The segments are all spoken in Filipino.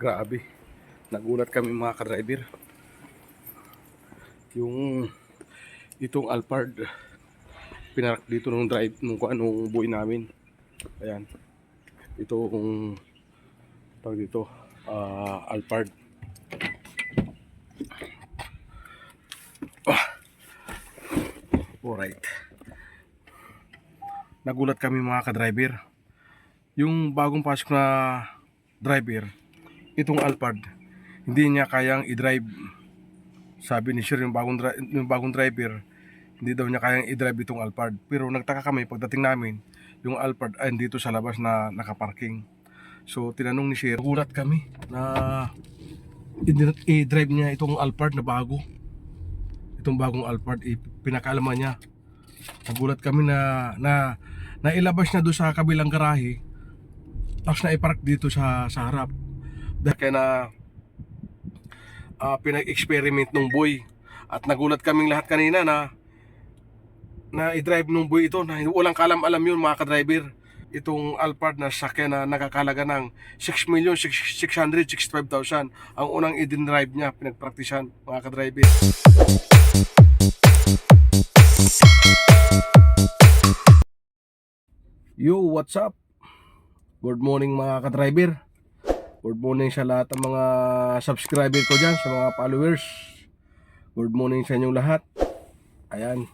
Grabe, nagulat kami mga ka-driver. Yung itong Alphard pinarak dito nung drive nung buhay namin. Ayan. Itong tawag dito, Alphard. Alright. Nagulat kami mga ka-driver. Yung bagong pasok na driver, itong Alphard, hindi niya kayang i-drive. Sabi ni Sir, yung bagong driver, hindi daw niya kayang i-drive itong Alphard. Pero nagtaka kami pagdating namin, yung Alphard ay dito sa labas na nakaparking. So tinanong ni Sir, nagulat kami na i-drive niya itong Alphard na bago. Itong bagong Alphard, pinakaalaman niya. Nagulat kami na nailabas na doon sa kabilang garahe, tapos na i-park dito sa harap. Dahil kaya na pinag-experiment nung boy. At nagulat kaming lahat kanina na i-drive nung boy ito, na walang kalam-alam yun mga ka-driver. Itong Alphard na sakyan na nakakalaga ng 6,665,000 ang unang i-drive niya, pinagpraktisan mga ka-driver. Yo, what's up? Good morning mga ka-driver. Good morning sa lahat ng mga subscriber ko dyan, sa mga followers. Good morning sa inyong lahat. Ayan.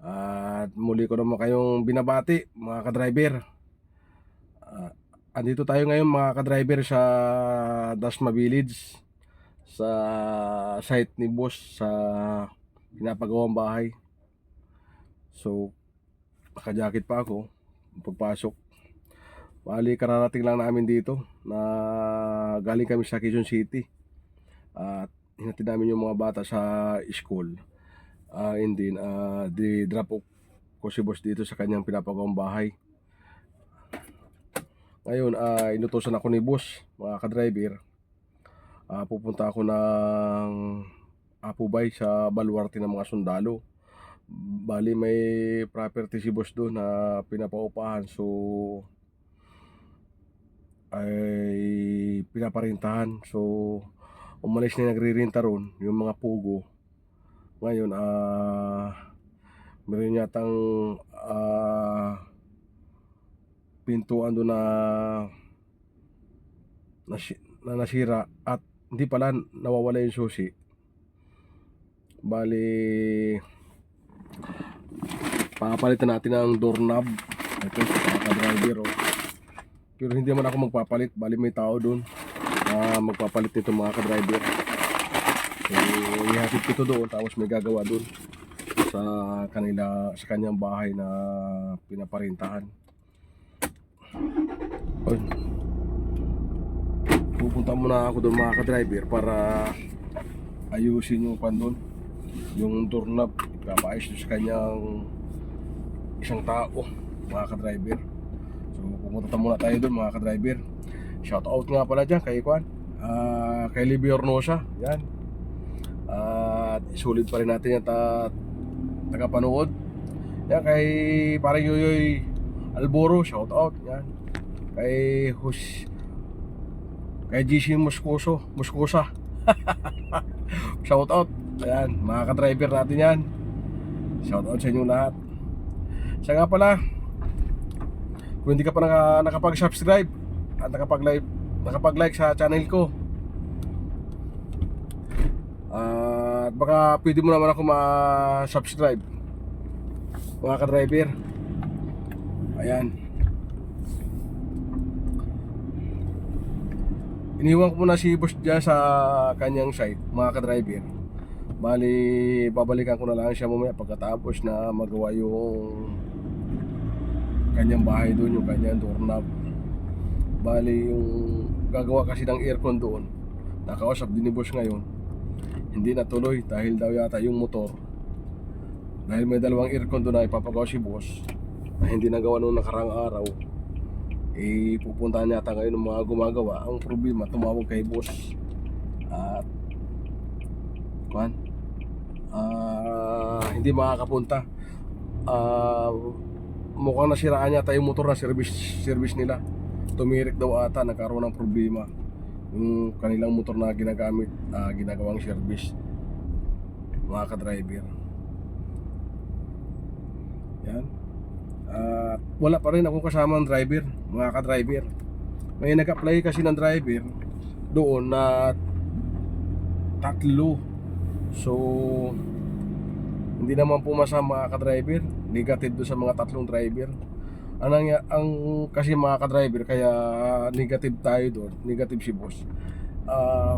At muli ko naman kayong binabati mga ka-driver. Andito tayo ngayon mga ka-driver sa Dasma Village, sa site ni boss sa pinapagawang bahay. So naka-jacket pa ako pagpasok. Bali, kararating lang namin dito na galing kami sa Quezon City. At hinatid namin yung mga bata sa school. And then, di-drop off ko si boss dito sa kanyang pinapagawang bahay. Ngayon, inutosan ako ni boss, mga ka-driver. Pupunta ako ng Apubay sa baluarte ng mga sundalo. Bali, may property si boss doon na pinapaupahan. So ay pinaparintahan. So umalis na nagre-renta ron yung mga pugo. Ngayon meron yatang pintuan doon na nasira at hindi pala nawawala yung susi. Bali, papalitan natin ang doorknob. Ito sa ka-driver. Pero hindi naman ako magpapalit, bali may tao doon na magpapalit nito mga ka-driver. So ihatid ko ito doon, tapos may gagawa doon sa kanyang bahay na pinaparintahan. Pupunta muna ako doon mga ka-driver para ayusin yung pan doon, yung doorknob. Ipapaayos doon sa kanyang isang tao mga ka-driver. So pumunta muna tayo doon mga ka-driver. Shout out nga pala dyan kay kay Libby Ornosa. Yan. At isulit pa rin natin yung tagapanood. Yan, kay parang Yoyoy Alboro, shout out. Yan. Kay GC Moscosa. Shout out. Ayan, mga ka-driver natin yan. Shout out sa inyo lahat. Siya nga pala, kung hindi ka pa nakapag-subscribe at nakapag-like sa channel ko, at baka pwede mo naman ako ma-subscribe mga ka-driver. Ayan, iniwan ko muna si boss dyan sa kanyang site mga ka-driver. Bali, babalikan ko na lang siya mamaya pagkatapos na magawa yung kanyang bahay doon, yung kanyang doorknob. Bali, yung gagawa kasi ng aircon doon, nakausap din ni boss ngayon, hindi natuloy dahil daw yata yung motor, dahil may dalawang aircon doon na ipapagawa si boss na hindi nagawa noong nakarang araw, pupuntahan yata ngayon ng mga gumagawa. Ang problema, tumawag kay boss at hindi makakapunta. Mukhang nasiraan yata yung motor na service nila. Tumirik daw ata, nagkaroon ng problema. yung kanilang motor na ginagamit, ginagawang service, mga ka-driver. Yan. Wala pa rin akong kasamang driver, mga ka-driver. May nag-apply kasi ng driver doon na 3. So hindi naman pumasa, mga ka-driver. Negative doon sa mga 3 driver. Ang kasi, mga ka-driver, kaya negative tayo doon, negative si boss.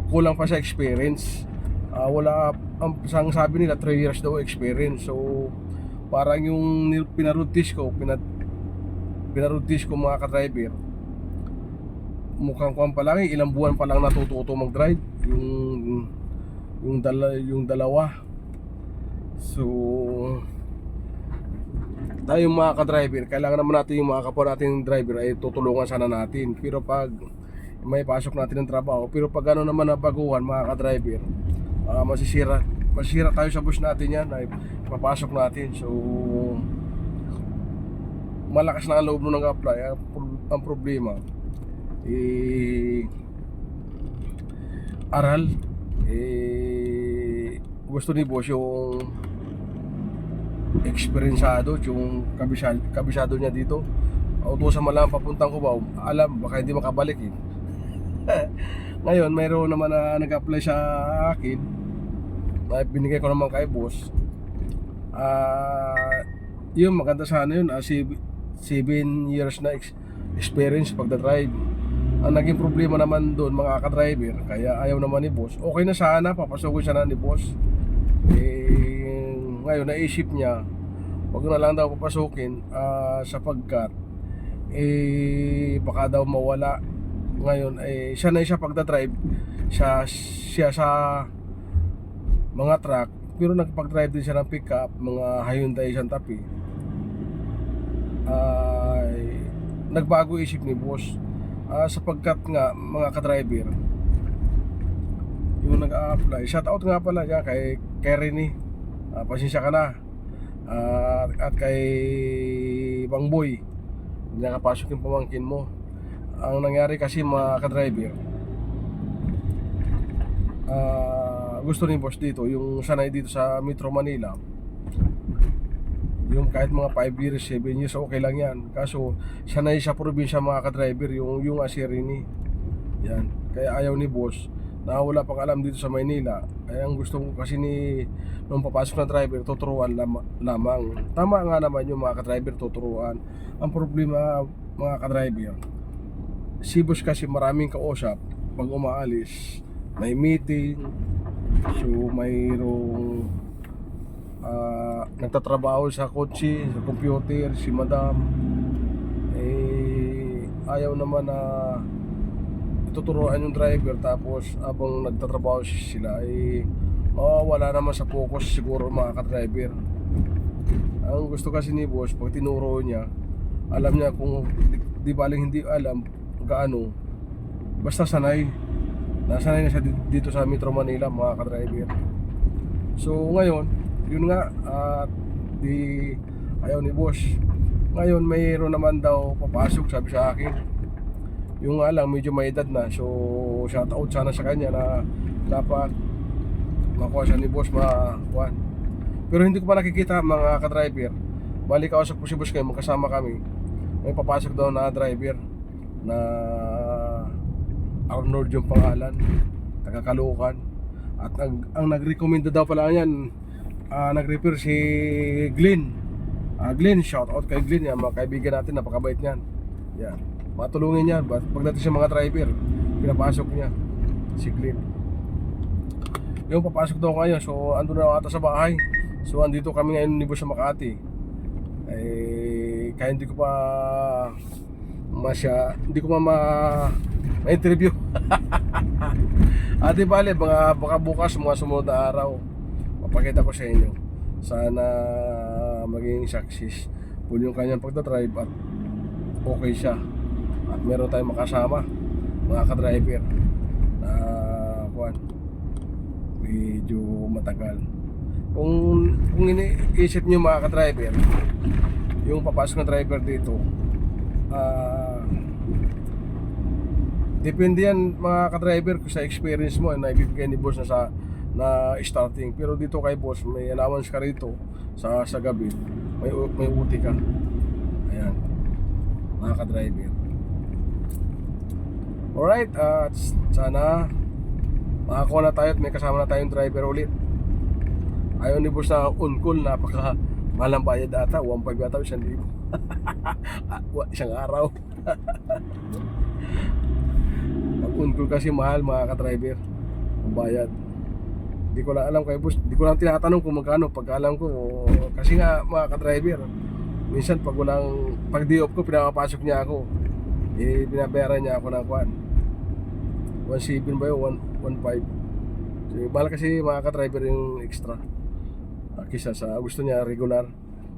Kulang pa sa experience. Wala, ang sabi nila 3 years daw experience. So parang yung pinaroad test ko, mga ka-driver, mukhang kuwan pa lang, ilang buwan pa lang natututo mag-drive yung dalawa. So tayong mga ka-driver, kailangan naman natin yung mga kapwa nating driver ay tutulungan sana natin. Pero pag may pasok natin ng trabaho, pero pag ano naman na baguhan, mga ka-driver, masisira tayo sa bus natin yan, ay papasok natin. So malakas na ang loob nung nag-apply. Ang problema, aral, gusto ni boss yung eksperyensado, yung kabisado niya dito. Utusan mo lang papuntang Cubao, alam, baka hindi makabalik eh. Ngayon, mayroon naman na nag-apply sa akin, na binigay ko naman kay boss. Yun, maganda sana yun, 7 years na experience pagdadrive. Ang naging problema naman doon, mga ka-driver, kaya ayaw naman ni boss. Okay na sana, papasokin sana ni boss. Ngayon naisip niya, wag na lang daw papasukin, sapagkat baka daw mawala. Ngayon siya na siya pagdadrive, siya sa mga truck, pero nagpag-drive din siya ng pickup, mga Hyundai Santa Fe. Nagbago isip ni boss, sapagkat nga, mga ka-driver, yung nag-a-apply, shoutout nga pala dyan kay Rene, pasensya ka na, at kay Bang Boy, hindi nakapasok yung pamangkin mo. Ang nangyari kasi, mga ka-driver, gusto ni boss dito, yung sanay dito sa Metro Manila, yung kahit mga 5 years, 7 years, okay lang yan. Kaso sanay sa probinsya, mga ka-driver, yung Asirini. Yan, kaya ayaw ni boss na wala pang alam dito sa Maynila. Ay ang gusto ko kasi nung papasok na driver, tuturuan lamang. Tama nga naman yung mga ka-driver, tuturuan. Ang problema, mga ka-driver, si boss kasi maraming kausap pag umaalis. May meeting, so mayroong nagtatrabaho sa kotse, sa computer, si madam. Ayaw naman na tuturuan yung driver, tapos habang nagtatrabaho sila wala naman sa focus siguro, mga ka-driver. Ang gusto kasi ni boss, pag tinuro niya, alam niya, kung di baling hindi alam gaano, basta sanay, nasanay na siya dito sa Metro Manila, mga ka-driver. So ngayon, yun nga, ayaw ni boss. Ngayon mayroon naman daw papasok, sabi sa akin. Yung nga lang, medyo may edad na. So shout out sana sa kanya na dapat makuha siya ni boss, makuha. Pero hindi ko pa nakikita, mga ka-driver. Balik ako sa si boss kayo, magkasama kami. May papasok daw na driver na Arnold yung pangalan, taga Caloocan. At ang nag-recommend daw pala yan, nag-refer si Glenn. Glenn, shout out kay Glenn, yan, mga kaibigan natin, napakabait niyan. Yan, matulungin niya pagdating sa mga driver, pinapasok niya si Glenn. Yung papasok daw ngayon, so andun na ata sa bahay. So andito kami ngayon ni boss sa Makati. Kaya hindi ko pa ma-interview. Ate bale, baka bukas, mga sumunod na araw, mapakita ko sa inyo. Sana maging success po yung kanyang pagdadrive at okay siya. At meron tayong makasama, mga ka-driver na medyo matagal. Kung iniisip nyo, mga ka-driver, yung papasok na driver dito, Depende yan mga ka-driver sa experience mo na ibibigay ni boss na starting. Pero dito kay boss, may allowance ka rito sa gabi. May uti ka. Ayan. Mga ka-driver. Alright, at sana makakuha na tayo at may kasama na tayong driver ulit. Ayaw ni boss na on-call, napaka malang bayad ata, 1.5 yata, 1,000. Isang araw. Pag on-call kasi mahal mga ka-driver ang bayad. Hindi ko lang alam kay boss, hindi ko lang tinatanong kung magkano. Pag alam ko, kasi nga mga ka-driver, minsan pag day off ko, pinapapasok niya ako, binabayaran niya ako ng 1.7 ba yun? 1.5. So, mahal kasi mga ka-driver yung extra kisa sa gusto niya regular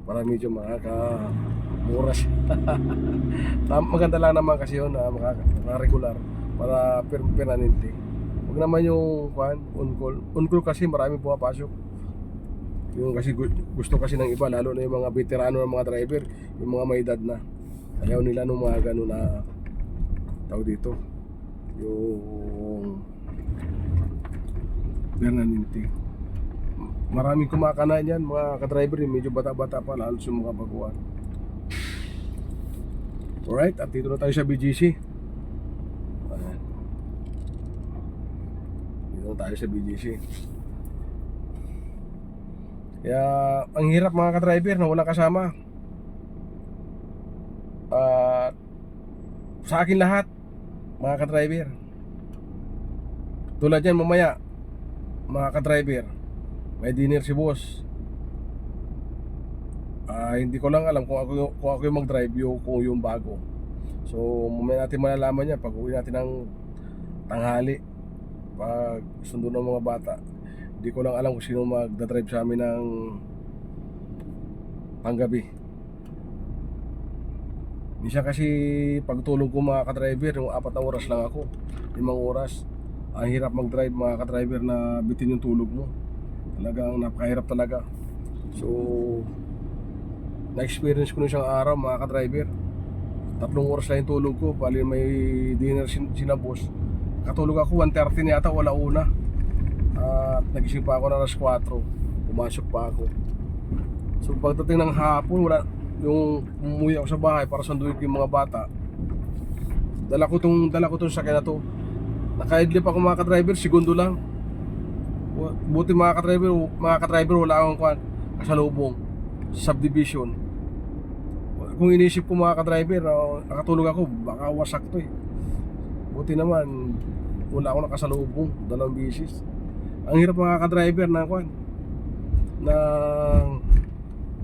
para medyo makaka-mura siya. Maganda lang naman kasi yun na regular para permanente. Huwag naman yung on-call kasi marami pumapasok. Yung kasi gusto kasi ng iba, lalo na yung mga veterano ng mga driver, yung mga may edad na, ayaw nila nung mga gano'n na tawag dito, yung permanente. Maraming kumakana yan mga ka-driver, medyo bata-bata pa, lalo sa mga baguhan. Alright, at dito na tayo sa BGC. Ayan. Dito na tayo sa BGC. Kaya ang hirap mga ka-driver na wala kasama. Sa akin lahat mga ka-driver. Tulad yan mamaya mga ka-driver, may dinner si boss. Hindi ko lang alam kung ako yung mag-drive kung yung bago. So mamaya natin malalaman yan pag uwi natin ng tanghali, pag sundo ng mga bata. Hindi ko lang alam kung sino magdadrive sa amin ng panggabi. Minsan kasi pagtulog ko mga ka-driver, yung 4 na oras lang ako, 5 oras. Ang hirap mag-drive mga ka-driver na bitin yung tulog mo. Talagang napakahirap talaga. So na-experience ko na isang araw mga ka-driver, 3 oras lang yung tulog ko, bali may dinner sina boss. Katulog ako 1:30 na yata, wala una. At nagising pa ako na alas 4, pumasok pa ako. So pagdating ng hapon, wala, yung umuwi ako sa bahay para sunduin ko yung mga bata. Dala ko tong sakyan na to. Naka-idlip ako mga ka-driver, segundo lang. Buti mga ka-driver wala akong kasalubong subdivision. Kung inisip ko mga ka-driver, nakatulog ako, baka wasak to eh. Buti naman wala akong nakasalubong, 2 bisis. Ang hirap mga ka-driver na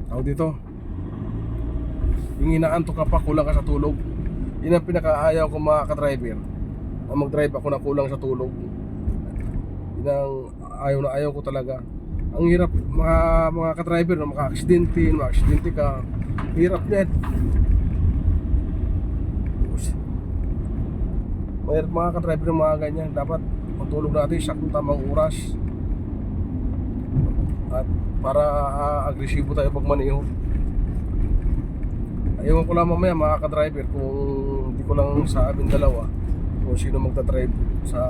tawag dito, yung inaantok ka pa, kulang ka sa tulog. Yun ang pinakaayaw ko mga ka-driver, na mag-drive ako na kulang sa tulog. Yun ang ayaw ko talaga. Ang hirap mga ka-driver na maka-aksidente ka. Hirap net. Mahirap mga ka-driver ng mga ganyan. Dapat matulog natin saktong tamang oras. At para agresibo tayo pag maniho. Ayaw ko lang mamaya mga ka-driver kung hindi ko lang sa amin dalawa kung sino magta-drive sa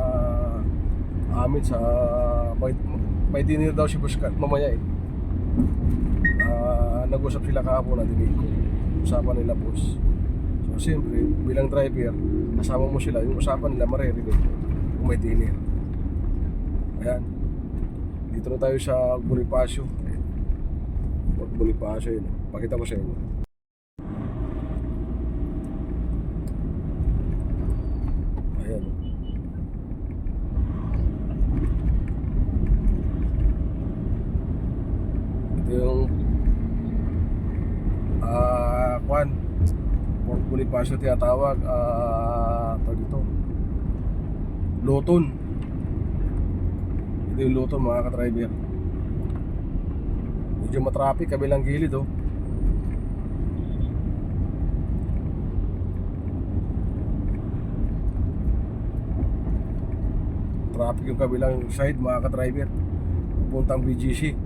amin sa may dinner daw si boss mamaya eh. Nag-usap sila kahapon na dinig ko. Usapan nila boss. So siyempre bilang driver, kasama mo sila, yung usapan nila maririnig kung may dinner. Ayan. Dito na tayo sa Bonifacio. Bonifacio yun. Pakita ko sa inyo. Ayan. Ito yung Bonifacio tinatawag. Tawag dito Loton. Ito yung Loton mga ka-driver. Medyo matraffic kabilang gilid oh. Traffic yung kabilang side mga ka-driver, pupuntang BGC.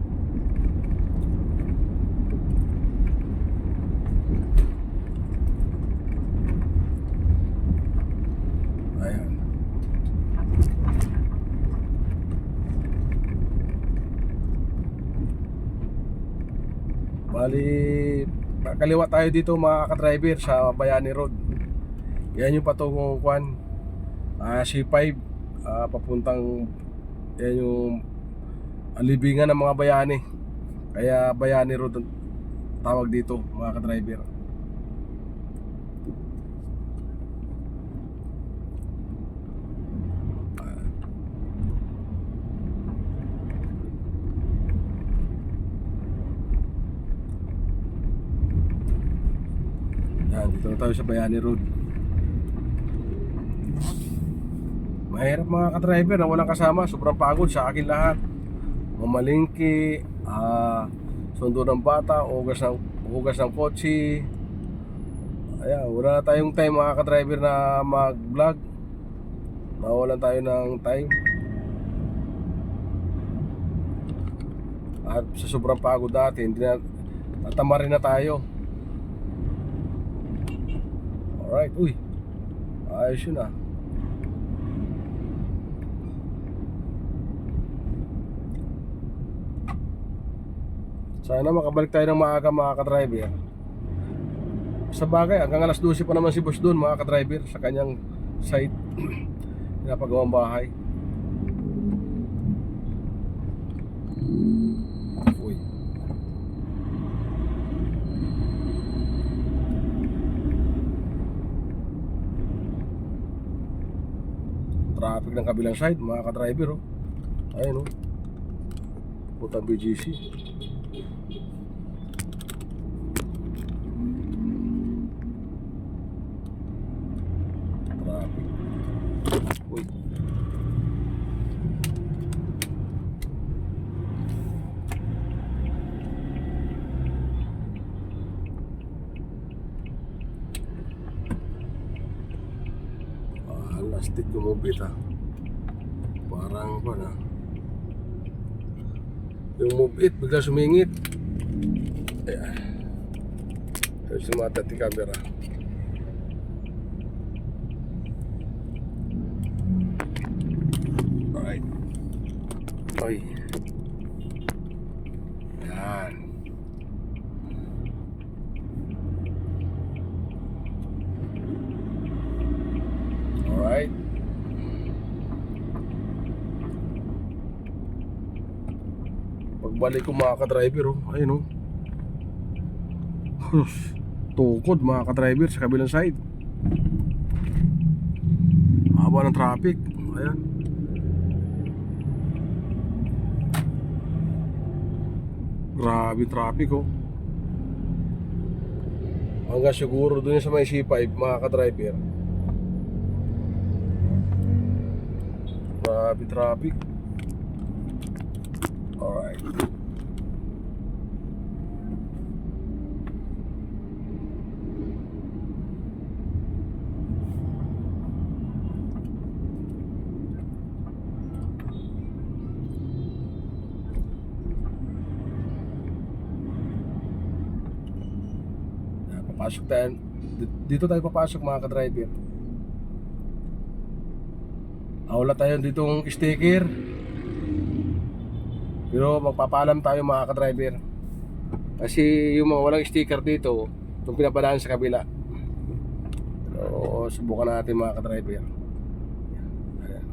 Ayan. Bali, kaliwa tayo dito mga ka-driver sa Bayani Road. Yan yung patungong kwan, C5, papuntang, yan yung libingan ng mga bayani. Kaya Bayani Road ang tawag dito mga ka-driver. Yan, dito na tayo sa Bayani Road. Mahirap mga ka-driver na walang kasama. Sobrang pagod sa akin lahat. Mamalingki, sundo ng bata, hugas ng kotse. Ayan, wala na tayong time mga ka-driver na mag-vlog. Nawalan tayo ng time. At sa sobrang pagod natin, hindi na tatama rin na tayo. Alright, uy, ayos yun ah. Sana makabalik tayo ng maaga mga ka-driver. Sa bagay, hanggang alas 12 pa naman si boss doon mga ka-driver sa kanyang site. Pinapagawang bahay. Uy. Traffic ng kabilang side mga ka-driver oh. Ayun oh. Putang BGC. Traffic. Uy. Lastik gumubit ah. Parang pa na. Yung move it, bigla sumingit. Ayan. Tapos sumatat yung camera. Alright. Oy. Ayan. Alright. Pagbalik ko mga ka-driver oh. Ayun oh. Tukod mga ka-driver sa kabilang side. Haba ng traffic. Ayan. Grabe traffic oh. Hanggang siguro dun sa may C5 mga ka-driver. Grabe traffic. Alright. Papasok tayo. Dito tayo papasok mga ka-driver. Wala tayo ditong sticker. Pero magpapaalam tayo mga ka-driver. Kasi yung mga walang sticker dito, itong pinapadaan sa kabila. Pero subukan natin mga ka-driver. Ayan.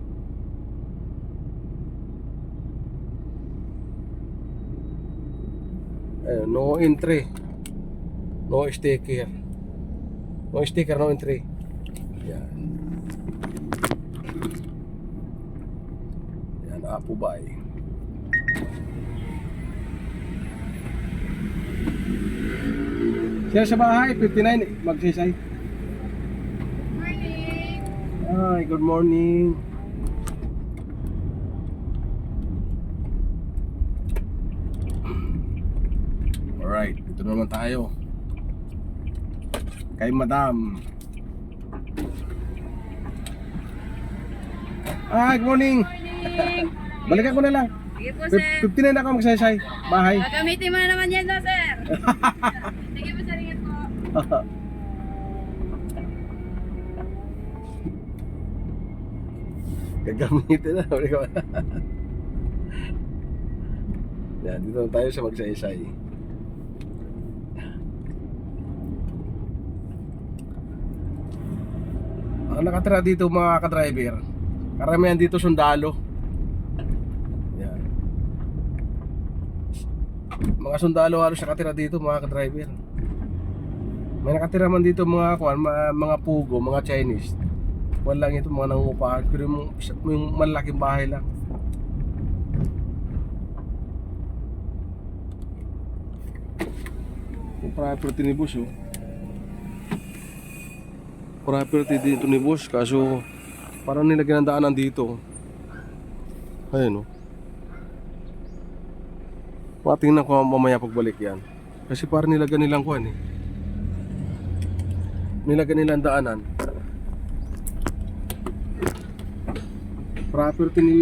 Ayan, no entry. No sticker. No sticker, no entry. Yan. Yan, Apo Bay. Siya sa bahay, 59, magsisay. Morning! Hi, good morning. Alright, dito naman tayo kay Madam. Hi, good morning. Morning! Balikan ko na lang. Sige po, sir. 59 na ako magsaysay. Bahay. Gagamitin mo na naman yan, no, sir. Sige po, sir. Ingat po. Gagamitin na. Yan, dito na tayo sa magsaysay. Ang nakatira dito mga ka-driver, karamihan dito sundalo. Yan. Mga sundalo halos nakatira dito mga ka-driver. May nakatira man dito mga mga pugo, mga Chinese. Wala lang ito mga nangungupahan, pero yung malaking bahay lang. Yung property ni boss oh. Property dito ni boss, kaso parang nilagyan ng daanan dito. Ayun oh. Matingnan ko mamaya pagbalik yan. Kasi parang nilagyan nilang kuhan eh. Nilagyan nilang daanan. Property ni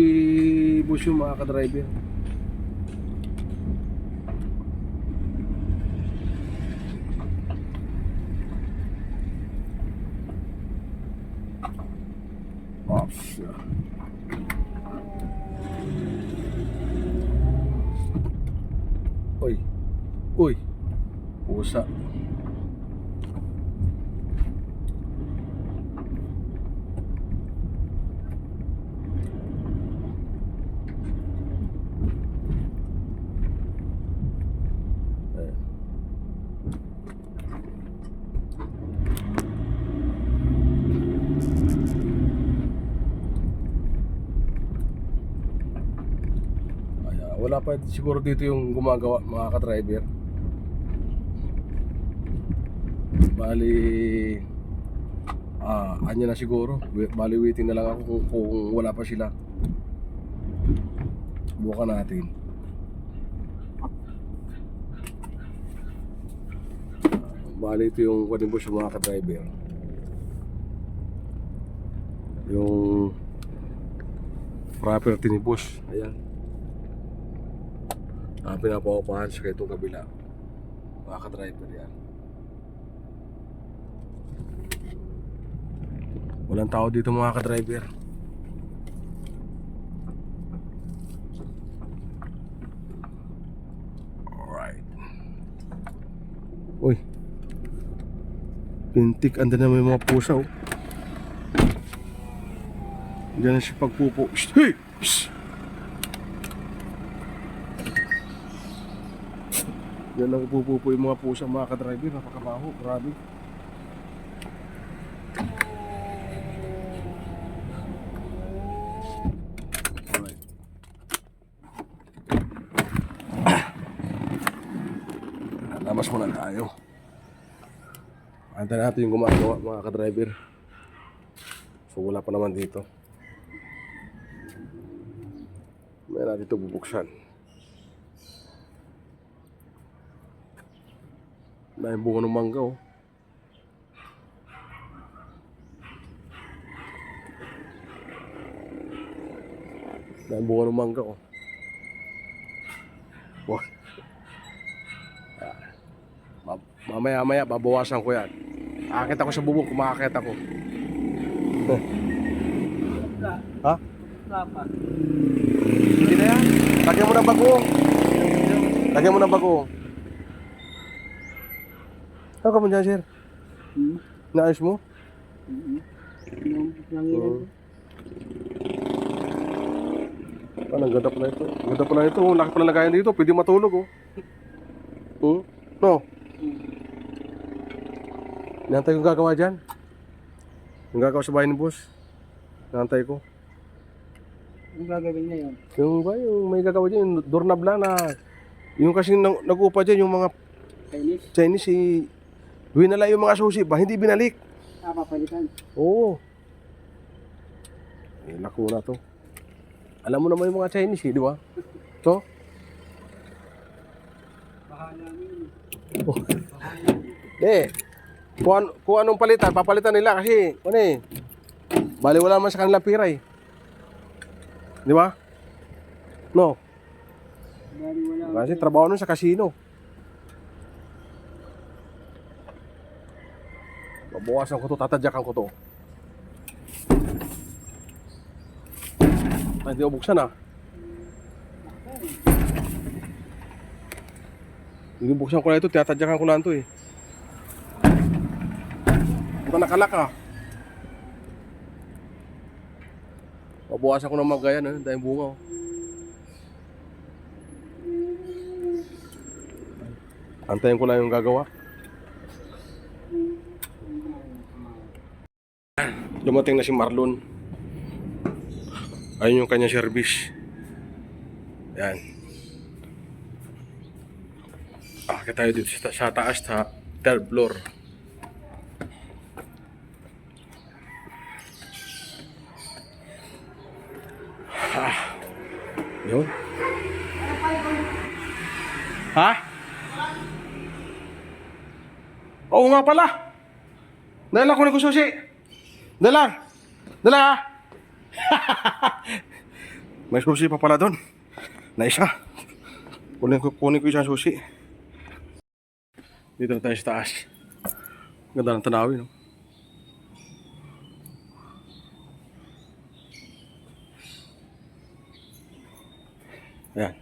boss yung mga ka-driver. Ops. Uy. Uy. Pusa. Wala pa siguro dito yung gumagawa mga ka-driver. Bali anya na siguro. Bali waiting na lang ako kung wala pa sila. Bukan natin. Bali ito yung kwadibos yung mga ka-driver. Yung property ni boss. Ayan. Pinapawapahan siya kay itong kabila. Mga ka-driver yan. Walang tao dito mga ka-driver. Alright. Uy. Pintik, anda na may mga pusa oh. Diyan na siya pagpupo. Hey! Shh! Yan lang pupupo yung mga pusa mga ka-driver. Napakabaho, grabe. Alright. Labas muna tayo. Antayin natin yung gumagawa mga ka-driver. So wala pa naman dito. May natin ito bubuksan. May bunga ng mangga oh. May bunga ng mangga oh. Wow. Mamaya babawasan ko yan. Aakit ako sa bubong kung makakit ako. Ha? Hindi na yan. Lagyan mo ng bagoong. Lagyan mo ng bagoong. Ano ka mo dyan, sir? Naayos mo? Ang ganda pala ito. Ang ganda pala ito. Laki pala lagayan dito. Pwede matulog, oh. No? Nantay kong gagawa dyan. Yung gagawa sa bahay ni boss. Nantay ko. Yung gagawin niya yun? Yung may gagawa dyan. Yung doorknob lang na. Yung kasi nag-upa dyan yung mga Chinese winala yung mga susi ba? Hindi binalik. Papalitan? Oo. Lako na to. Alam mo naman yung mga Chinese di ba? So? Bahala namin. Kung anong palitan, papalitan nila kasi bali wala naman sa kanila pira eh. Di ba? No? Bali wala. Kasi trabaho nun sa casino. Babawasan ko to, tatadyakan ko to. Ay, hindi ko buksan ah. Hindi buksan ko na ito, tatadyakan ko na ito eh. Ito nakalak ah. Babawasan ko ng mga ganyan, eh. Dahil bunga, oh. Antayin ko lang yung gagawa. Dumating na si Marlon. Ayun yung kanyang service. Yan. Akit tayo dito sa taas, sa third floor. Yun. Ha? Oo nga pala. Dala ko na susi. Dala. Dala ha. May susi pa pala doon. Na isa. Kunin ko isang susi. Dito na tayo sa taas. Ganda ng tanawin, no? Ayan.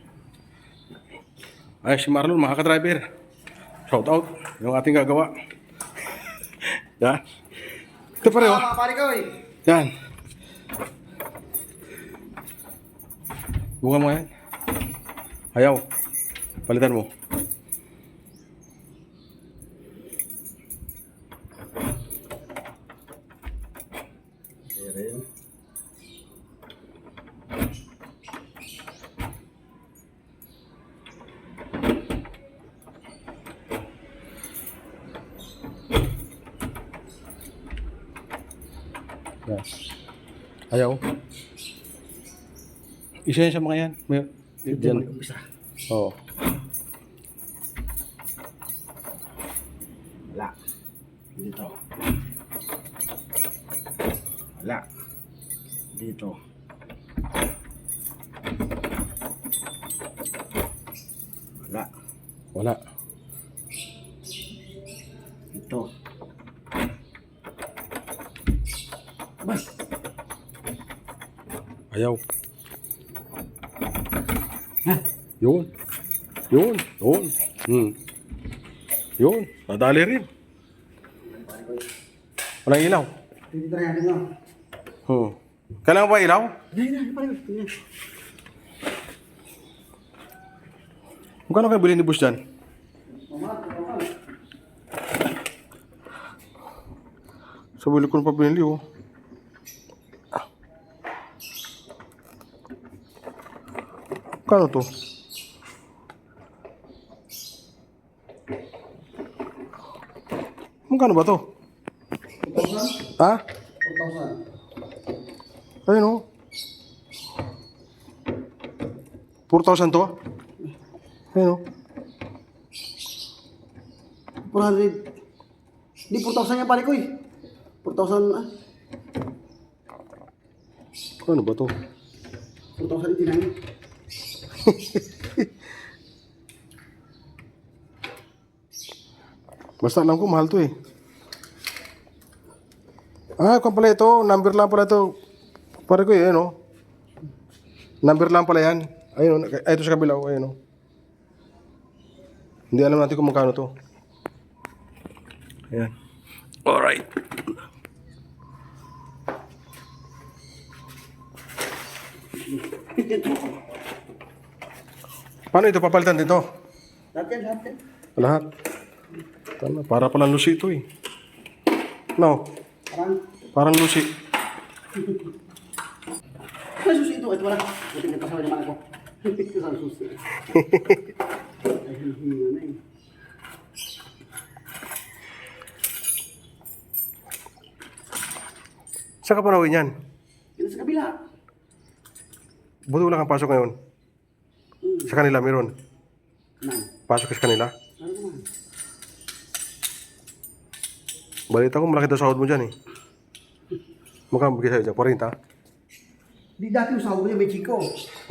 Ay, si Marlon, mga ka-driver. Shout out. Yung ating gagawa. Yan. Ito pa rin, oh. Pare ko eh. Yan. Bunga mo yan. Ayaw. Palitan mo. Yan. Ayaw. Isa yan sa mga yan. May, yan. Oo. Wala. Dito. Wala. Dito. Wala. Wala. Ito. Bas. Ayaw. Yun. Yun. Yun. Yun. Nadali rin. Walang ilaw. Dito na yan. Kailangan ba ilaw? Yan. Pare ko. Yan. Magkano kayo bilhin ni Boss dyan? Sa bili ko na pa binili, oh. Kano to? Magkano ba to? 4,000? Ha? 4,000. Ayun, oh. 4,000 to? Ayun, oh. 400. Hindi, 4,000 yan pare ko eh. 4,000 ah. Ano ba to? 4,089. Basta alam ko, mahal to eh. Ah, kung pala ito, number lang pala ito. Pare ko eh, ayun, oh. Number lang pala yan. Ayun, oh. Ay, ito sa kabila, oh. Ayun, oh. Hindi alam natin kung magkano to. Ayan. Alright. Paano ito? Papalitan dito? Lahat. Lahat. Tama, para palang lusi ito eh. No? Parang lusi. Ay, susi ito. Ito wala. Ito nagpasaway naman ako. Ito sa susi. Ay, hindi na eh. Saan ka panawin yan? Ito sa kabila. Buti wala kang pasok ngayon. Sa kanila meron. Nan. Pasok ka sa kanila. Ano naman? Balita ko malaki daw sahod mo dyan eh. Magkano bigay sa'yo dyan? 40? Di dati yung sahod niya may chiko.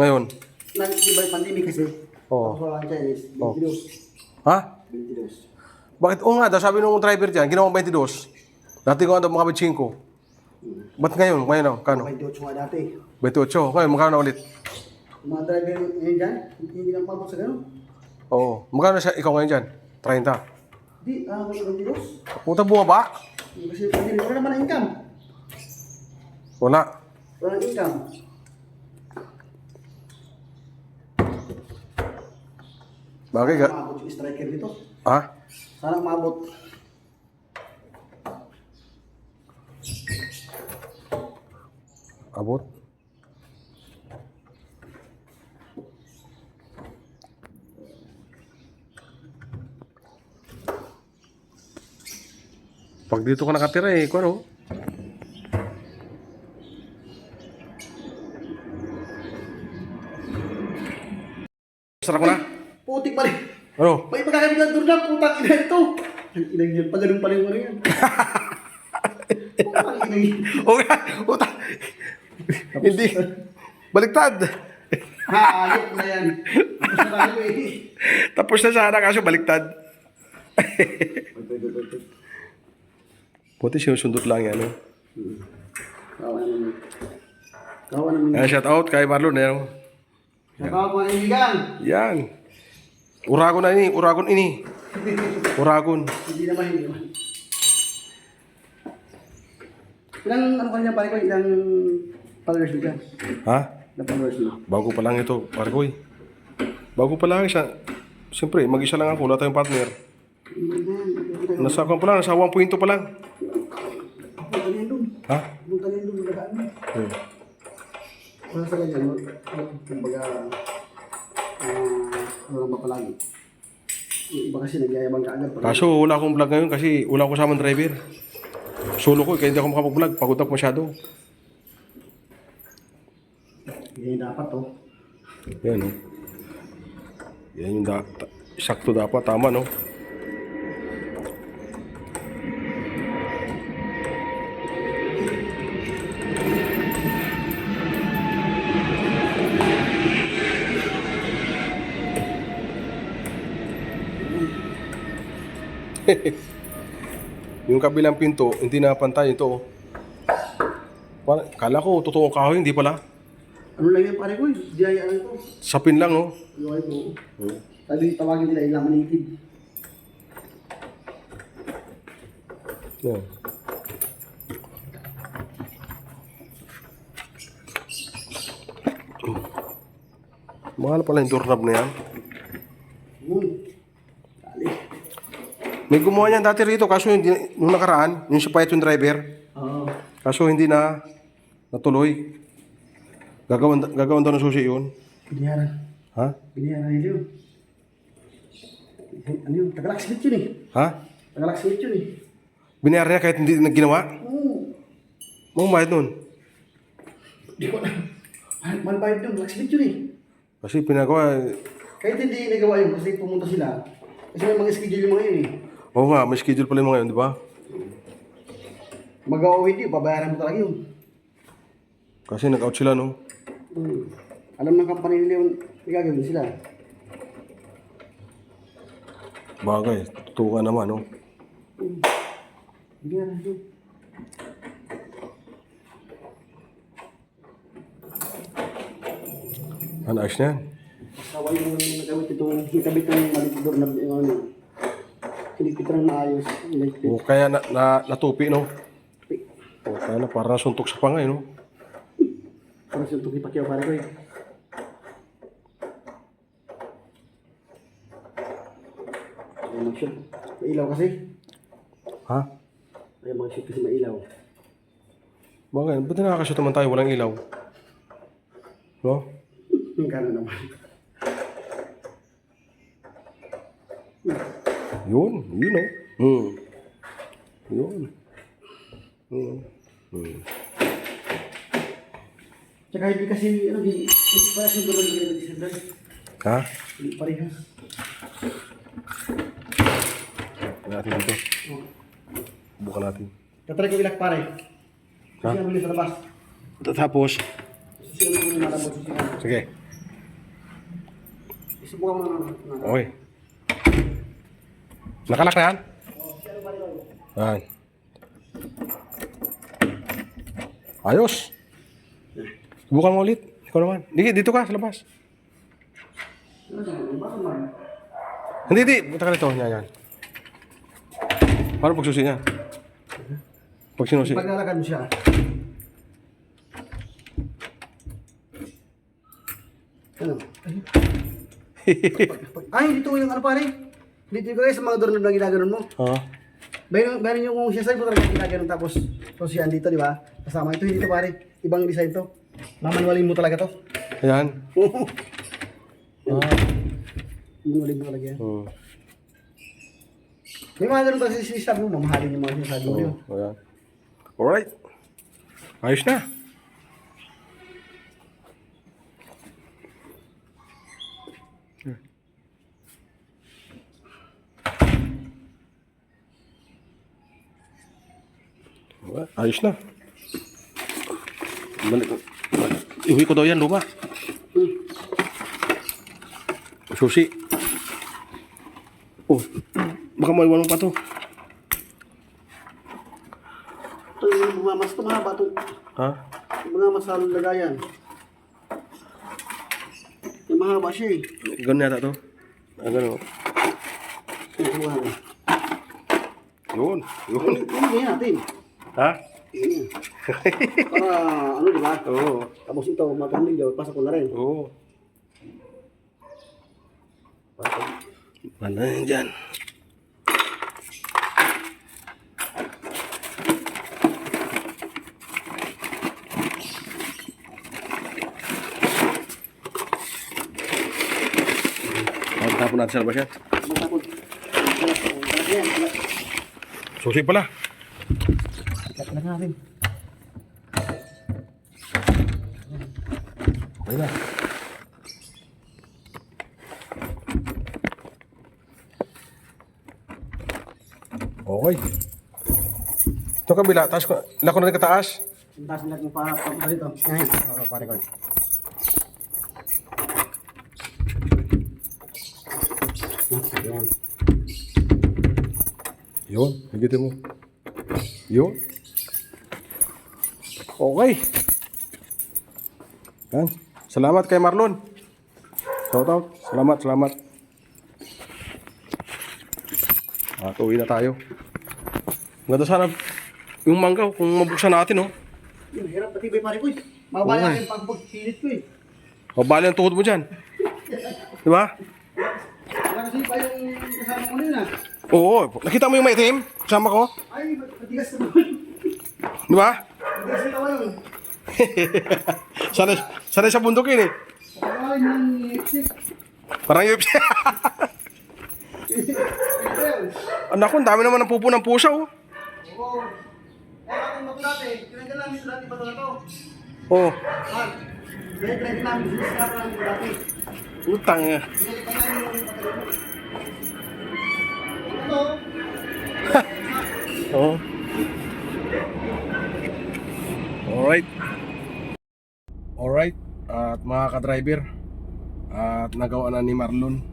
Ngayon? Iba yung pandemic kasi. Oo. Tapos wala ang Chinese. Oh. 22. Ha? 22. Bakit? Oo nga daw, sabi nung driver dyan, ginawa 22. Dati ko nga daw mga 25. Ba't ngayon? Ngayon o? Kano? 28 nga dati. 28. Ngayon, magkano na ulit? Yung mga driver ngayon dyan, hindi lang pabot sa gano'n. Oo. Magkano siya, ikaw ngayon dyan? 30. Di, wala 22. Puta bumaba? Kasi pandemic, wala naman ang income. Wala. Walang income. Bagay Sana ka. umabot yung striker dito. Ha? Sana umabot. Abot? Pag dito ka nakatira eh, kung ano? Sarap ko na? Putik pa rin. Ano? May pagkakabilang doon na, putang ina ito. Ang inang yan, pag ganun pa rin mo rin yan. Putang ina yan. Okay, utang. Hindi. Baliktad. Ha, ayok na yan. Tapos na tayo eh. Tapos na sana kaso baliktad. Buti sinusundot lang yan. No? Kawa naman. Kawa naman. Yan, shout out kay Marlon. Yan. Kawa mga kaibigan. Yan. Uragon na ini. Uragon ini. Uragon. Hindi naman, hindi naman. Ilang, ano kanina pare ko, ilang followers mo dyan? Ha? Ilang followers mo? Bago pa lang ito, Parkoy. Bago pa lang siya. Siyempre, mag-isa lang ako. Wala tayong partner. Nasa pa lang. Nasa 1.2 pa lang. Punta niyan doon. Ha? Punta niyan doon, nagaan mo. Wala sa ganyan, no? Kumbaga, ano lang ba palagi? Yung iba kasi nagyayabang ka agad. Kaso wala akong vlog ngayon kasi wala akong kasamang driver. Solo ko, kaya hindi ako makapag-vlog. Pagod ako masyado. Yan yung dapat, oh. Yan, no? Yan yung sakto dapat. Tama, no? Yung kabilang pinto, hindi na pantay ito. Oh. Kala ko, totoong kahoy, hindi pala. Ano lang yan pare ko, diyaya lang ito. Sapin lang, no? Luway ko. Sabi, tawagin nila ilang manitid. Yan. Mahal pala yung doorknob na yan. Dali. May gumawa niyan dati rito, kaso hindi, nung nakaraan, yung si Payet yung driver, Oo. kaso hindi na natuloy. Gagawan daw ng susi yun. Biniyaran. Ha? Biniyaran nila yun. Ano yun? Tagalak-smith yun eh. Ha? Tagalak-smith yun eh. Binayar niya kahit hindi na ginawa? Oo. Mong bayad nun. Di ko na. Mahal bayad yun. Blacksmith yun eh. Kasi pinagawa, Kahit hindi nagawa yun kasi pumunta sila. Kasi may mga schedule yung mga yun eh. oo nga, may schedule pala yung mga yun, di ba? Mag-away din, babayaran mo talaga yun. Kasi nag-out sila, no? Alam ng company nila yun, may gagawin sila. Bagay, totoo ka naman, no? Biniyaran yun. Ano, ayos na yan. Kawa yung nagamit itong hitabit ng malitidor na yung ano. Kinipit ng maayos. O kaya natupi, no? O kaya na, parang nasuntok sa pangay, no? Parang siya itong ipakyaw pare ko eh. Ayaw mag-shoot. May ilaw kasi. Ha? Ayaw mag-shoot kasi may ilaw. Bagay, ba't nakakashoot naman tayo walang ilaw? No? Gano'n naman. Yun, no? Yun. Tsaka hindi kasi, hindi pa rin doon ng December. Ha? Hindi pa rin ha. Bukan natin dito. Bukan natin. Tatry ko ilak pare. Ha? Kasi ang bilis sa labas. Tapos, Susiyan mo yung malambot susiyan. sige. Isubukan mo naman. Okay. Nakalak na yan? Yan. Ayos. Subukan mo ulit. Ikaw naman. Dito ka sa labas. Hindi. Punta ka dito. Yan. Paano pagsusi niya? Pag sinusi. Paglalakad mo siya. Ano? Ay, dito yung ano pare. Dito yung guys, sa mga doorknob na ginaganon mo. Oo. Meron yung siya side mo talaga ginaganon tapos yan dito, di ba? Kasama ito, hindi to pare. Ibang design to. Mamanualin mo talaga to. Ayan. Oo. Ah. Manualin mo talaga yan. Oo. May mga ganun kasi sinasabi mo, mamahalin yung mga sinasabi mo yun. Ayan. Alright. Ayos na. Ayos na. Iwi ko daw yan, luma. Susi. Oh, baka maiwan mo pa to. Ito yung bumamas ito, mahaba ito. Ha? Yung mga masal lagayan. Yung mahaba siya eh. Ganun yata to. Ah, ganun. Yung bumamas. Yun. Yun. Yun natin. Ha? Yun. Para ano di ba? Oo. Tapos ito, magkamilyo, pasok ko na rin. Oo. Ano yan dyan? Tapon natin sa labas yan. Matapos. Ayan, Susi pala. ikat na natin. Okay na. Okay. Ito kabila, taas ko. Lako na rin kataas. Ang taas nila kung papunta dito. Ngayon, pare ko. Ayan. Yun, higitin mo. Yun. Okay. Yan. Salamat kay Marlon. Shout out. Salamat, salamat. Uwi na tayo. Ganda sana yung mangga kung mabuksan natin, oh. Yun, hirap pati ba pare ko eh. Mabaya yung pagpilit ko eh. Mabali ang tuhod mo dyan. Di ba? Wala kasi pa yung kasama ko nila. Oo. Nakita mo yung maitim? Kasama ko? Ay, matigas naman. Di ba? Matigas na naman yun. Sanay sa bundok yun, eh. Ay, nang lipstick. Parang yung... Anak ko, ang dami naman ng pupo ng pusa, oh. Oo. Eh, ating bato dati. Tinanggal namin sa dati bato na to. Oh. Ah, ready namin sa scrap namin sa dati. Utang, eh. Pinalitan namin yung bato mo. Ito. Oo. Alright. Alright. At mga ka-driver, at nagawa na ni Marlon.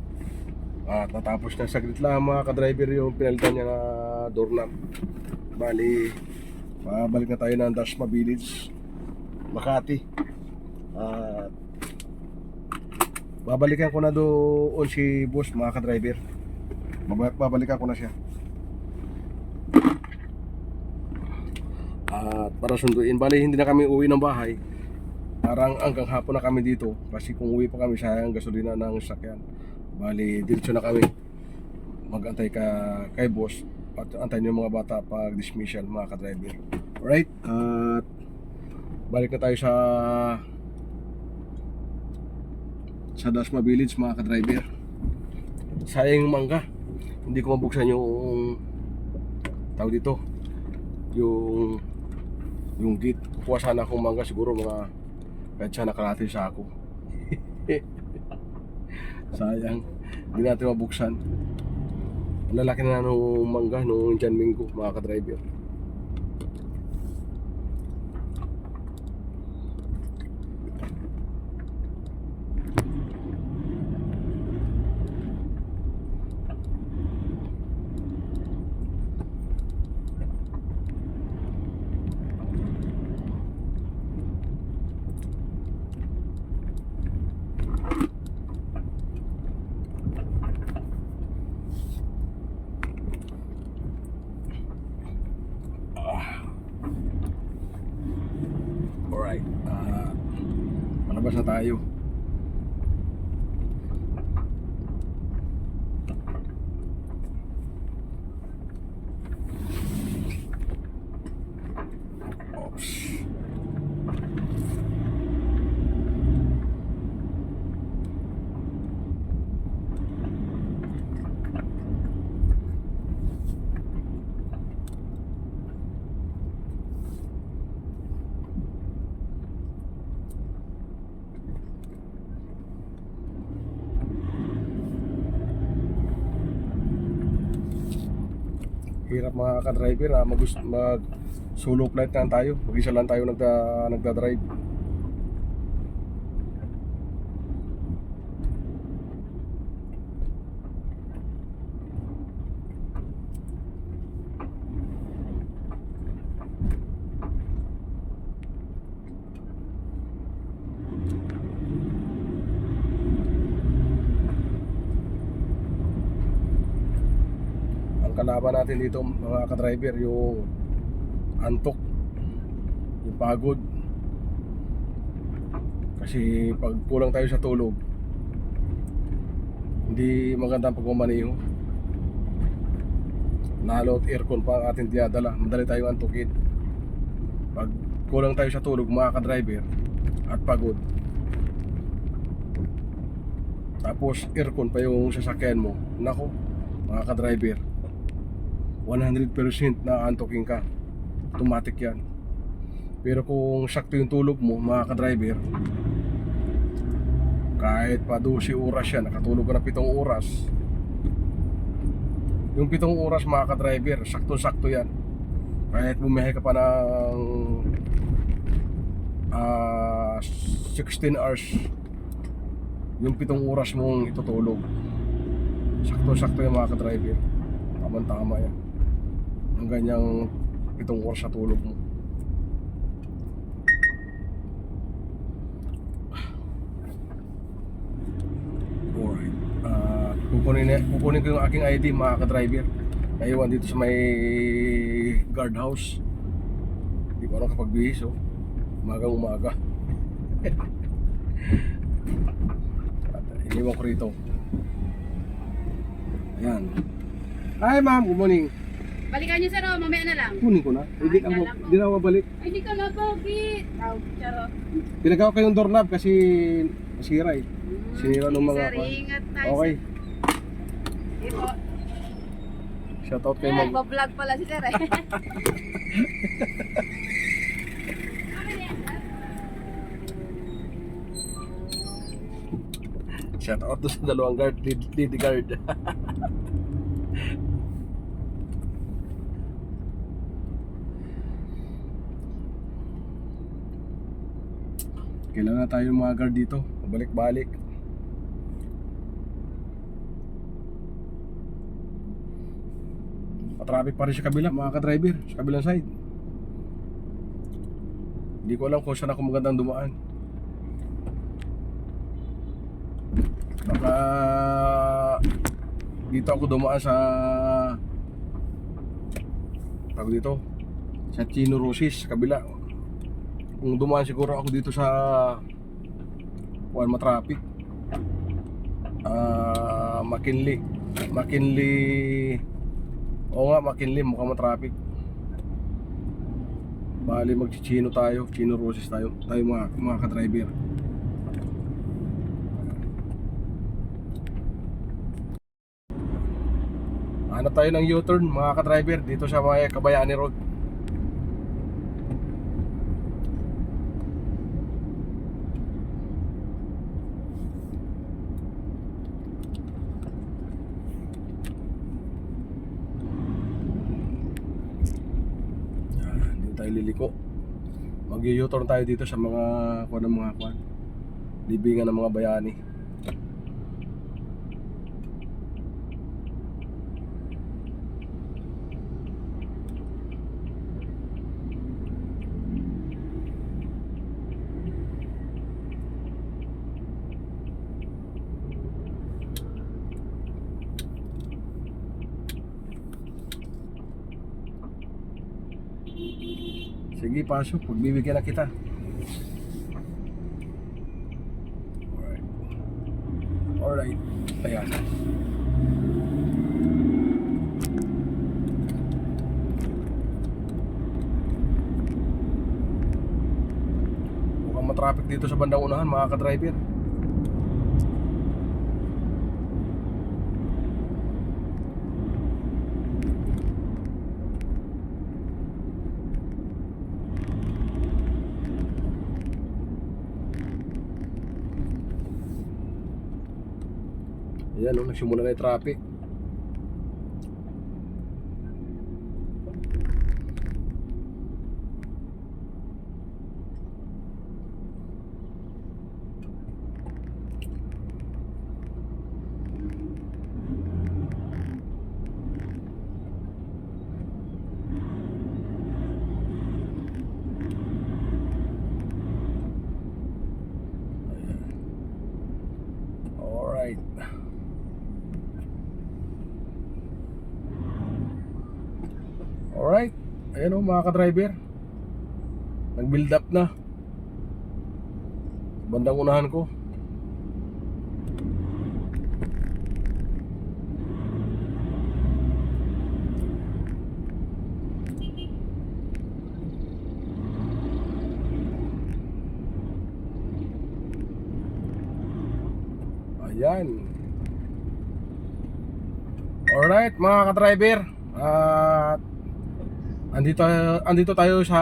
At natapos na saglit lang mga ka-driver yung pinalitan niya na doorknob. Bali, babalik na tayo ng Dasma Village, Makati. At babalikan ko na doon si boss mga ka-driver. Babalikan ko na siya. At para sunduin, bali hindi na kami uwi ng bahay. Parang hanggang hapon na kami dito. Kasi kung uwi pa kami, sayang gasolina ng sakyan. Bali, diretso na kami. Mag-antay kay boss. At antayin yung mga bata pag dismissal mga ka-driver. Alright, at balik na tayo sa Dasma Village mga ka-driver. Sayang yung mangga. Hindi ko mabuksan yung tawag dito, yung gate. Kukuha sana akong mangga, siguro mga kahit sana kalahati sa ako. Sayang, hindi natin mabuksan. Ang lalaki na nung mangga nung Jan Minggo mga ka-driver. Alright, palabas na tayo. Hirap mga ka-driver na mag solo flight lang tayo. Mag-isa lang tayo nagda-drive. Ang kalaban natin dito mga ka-driver, yung antok, yung pagod. Kasi pag kulang tayo sa tulog, hindi magandang pagmamaneho. Lalo at aircon pa ang ating dinadala, madali tayong antukin. Pag kulang tayo sa tulog mga ka-driver at pagod, tapos aircon pa yung sasakyan mo, nako mga ka-driver, 100% na antukin ka. Automatic yan. Pero kung sakto yung tulog mo mga ka-driver, kahit pa 12 oras yan, nakatulog ka na 7 oras, yung 7 oras mga ka-driver, sakto-sakto yan. Kahit bumiyahe ka pa ng 16 hours, yung 7 oras mong itutulog, sakto-sakto yan mga ka-driver. Tama-tama yan ang ganyang 7 oras sa tulog mo. Alright, kukunin ko yung aking ID mga ka-driver. Naiwan dito sa may guardhouse. Hindi ko alam kapag bihis, oh. Umaga. At iniwan ko rito. Ayan. Hi ma'am, good morning. Balikan niyo sir, oh, mamaya na lang. Kunin ko na. Hindi ka kala ko. hindi na mabalik. Ay, hindi ka na bakit? Charot. Pinagawa ko yung doorknob kasi nasira eh. Sinira ng mga Sir, ingat tayo. Okay. Sir. Ito. Shoutout kay ma'am. Nagbablog pala si sir eh. Shoutout to sa dalawang guard, lead guard. Kailangan na tayo ng mga guard dito. Pabalik-balik. Patraffic pa rin sa kabila mga ka-driver, sa kabilang side. Hindi ko alam kung saan ako magandang dumaan. Baka dito ako dumaan sa tawag dito sa Chino Rosis, kabila. Kung dumaan siguro ako dito sa Juan Matraffic, McKinley, oo nga, McKinley, mukhang matraffic. Bali magchichino tayo, Chino Rosis tayo mga ka-driver. Hanap tayo ng U-turn mga ka-driver dito sa may Kabayani Road. Dito tayo liliko. Mag-U-turn tayo dito sa mga libingan ng mga bayani. Sige, pasok. Pagbibigyan na kita. Alright. Ayan. Mukhang matraffic dito sa bandang unahan mga ka-driver. Ayan, nagsimula na yung traffic. Alright. Alright. Ayan o mga ka-driver. Nag-build up na. Bandang unahan ko. Ayan. Alright mga ka-driver. At andito tayo sa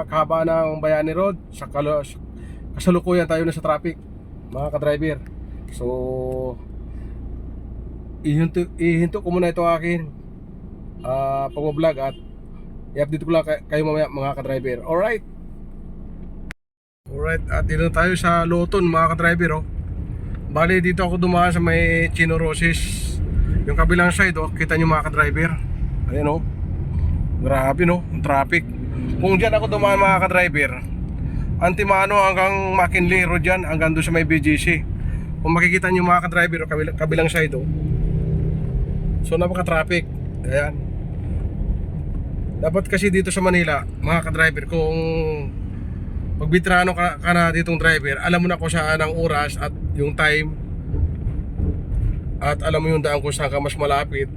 kahaba ng Bayani Road. Kasalukuyan tayo na sa traffic mga ka-driver. So ihinto ko muna ito akin pag-vlog at i-update ko lang kayo mamaya mga ka-driver. Alright. Alright, at dito tayo sa Loton mga ka-driver. Bali dito ako dumaan sa may Chino Roses. Yung kabilang side kita nyo mga ka-driver. Ayan grabe ang traffic. Kung dyan ako dumaan mga ka-driver, Antimano hanggang McKinley Road yan, hanggang doon sa may BGC. Kung makikita nyo mga ka-driver kabilang side so napaka-traffic. Ayan. Dapat kasi dito sa Manila mga ka-driver, kung pagbitrano ka na ditong driver, alam mo na kung saan ang oras at yung time, at alam mo yung daan kung saan ka mas malapit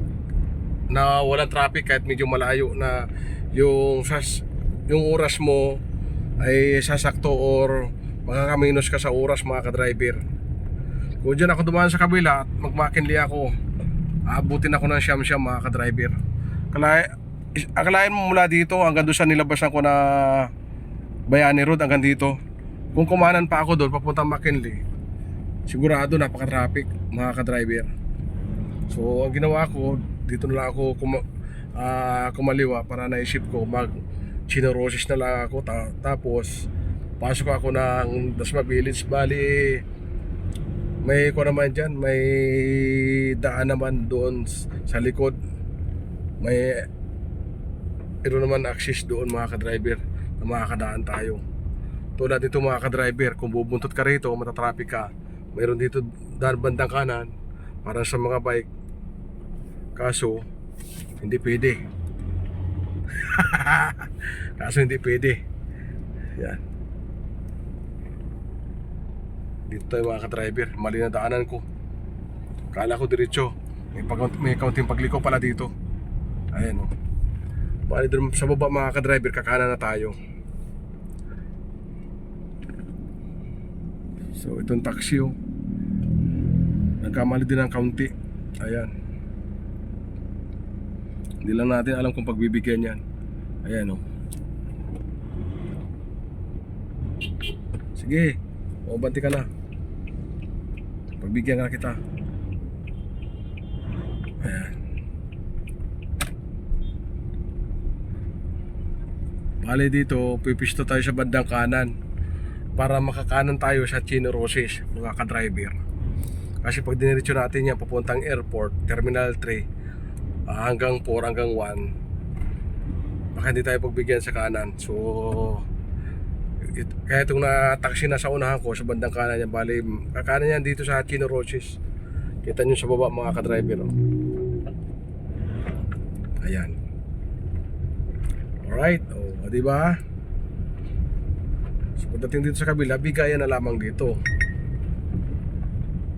na walang traffic kahit medyo malayo, na yung oras mo ay sasakto or makakaminos ka sa oras mga ka-driver. Kung dyan ako dumaan sa kabila at mag-McKinley ako, abutin ako ng siyam-siyam mga ka-driver. Akalain mo mula dito hanggang doon sa nilabasan ko na Bayani Road, hanggang dito. Kung kumanan pa ako doon papunta McKinley, sigurado napaka-traffic mga ka-driver. So ang ginawa ko, dito na lang ako kumaliwa para naisip ko mag Chino Roses na lang ako, tapos pasok ako ng Dasma Village. Bali may naman dyan, may daan naman doon sa likod, may naman access doon mga ka-driver na makakadaan tayo. Tulad dito mga ka-driver, kung bubuntot ka rito, matatraffic ka, mayroon dito daan bandang kanan para sa mga bike. Kaso hindi pwede. Kaso hindi pwede. Yan. Dito tayo mga ka-driver, mali na daanan ko. Kala ko diretso, may kaunting pagliko pala dito. Ayan Bali doon sa baba mga ka-driver, kakanan na tayo. So itong taxi nagkamali din ng kaunti. Ayan. Hindi lang natin alam kung pagbibigyan yan. Ayan Sige, banti ka na. Pagbigyan ka kita. Ayan. Bali dito, pipisto tayo sa bandang kanan para makakanan tayo sa Chino Roses mga ka-driver. Kasi pag diniretso natin yan papuntang airport, Terminal 3, hanggang 4, hanggang 1, baka hindi tayo pagbigyan sa kanan. So kaya itong na-taxi na sa unahan ko sa bandang kanan yan, bali kakanan yan dito sa Chino Roses. Kita nyo sa baba mga ka-driver Ayan. Alright, diba? So pagdating dito sa kabila, bigayan na lamang dito.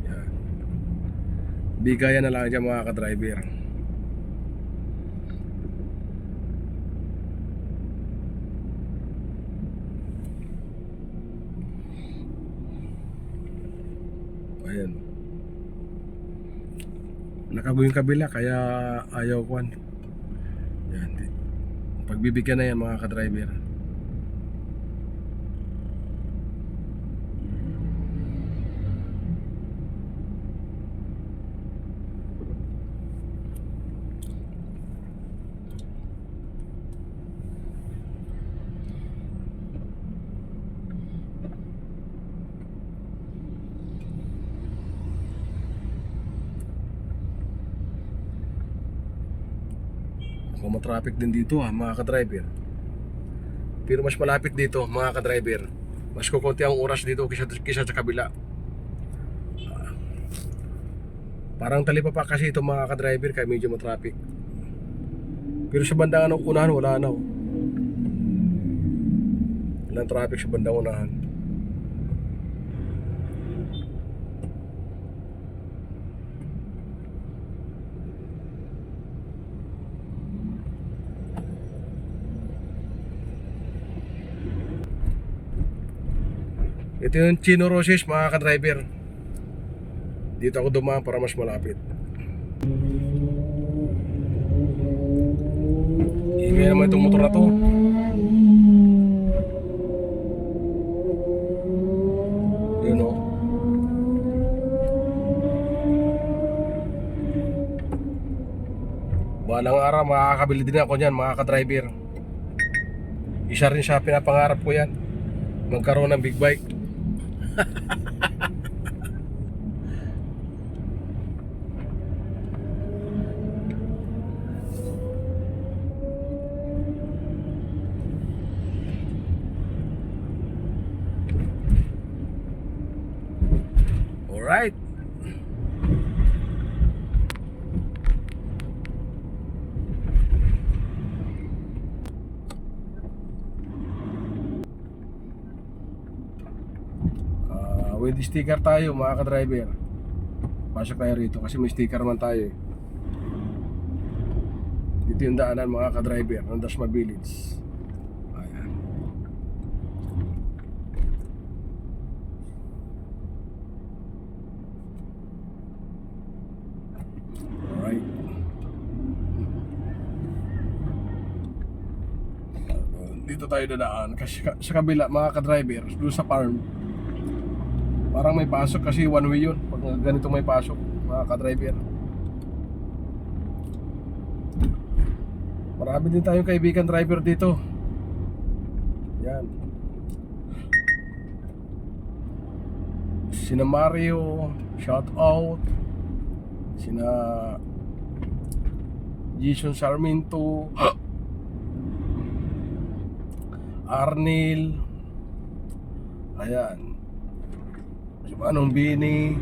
Yan. Bigayan na lang dyan mga ka-driver. Ayan. Nakago yung kabila kaya ayaw ko. Yan. Pagbibigyan na yan mga ka-driver. Kung matraffic din dito mga ka-driver, pero mas malapit dito mga ka-driver. Mas kukunti ang oras dito kisa sa kabila. Parang talipapa kasi ito mga ka-driver kaya medyo matraffic. Pero sa bandang unahan wala na. Walang traffic sa bandang unahan. Ito yung Chino Roses mga ka-driver. Dito ako dumaan para mas malapit. Ingay naman itong motor na to. Yun o. Balang araw makakabili din ako niyan mga ka-driver. Isa rin sa pinapangarap ko yan, magkaroon ng big bike. Alright. With sticker tayo mga ka-driver. Pasok tayo rito kasi may sticker man tayo eh. Dito yung daanan mga ka-driver ng Dasma Village. Ayan. Alright. Dito tayo dadaan kasi sa kabila mga ka-driver doon sa farm. Parang may pasok kasi one way yun pag ganito may pasok mga ka-driver. Marami din tayong kaibigan driver dito. Yan. Sina Mario, shout out. Sina Jason Sarmiento, Arnil. Ayan. Anong Bini,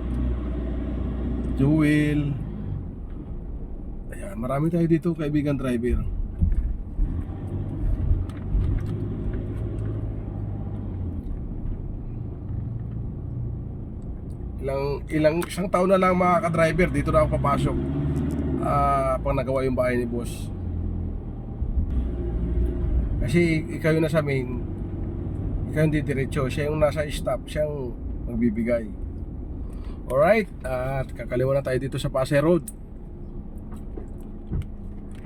Joel. Ayan, marami tayo dito kaibigan driver. Isang taon na lang mga ka-driver dito na ako papasok. Pag nagawa yung bahay ni boss. Kasi ikaw yung nasa main, ikaw yung didiretso, siya yung nasa stop, siya yung magbibigay. Alright, at kakaliwa na tayo dito sa Pasay Road.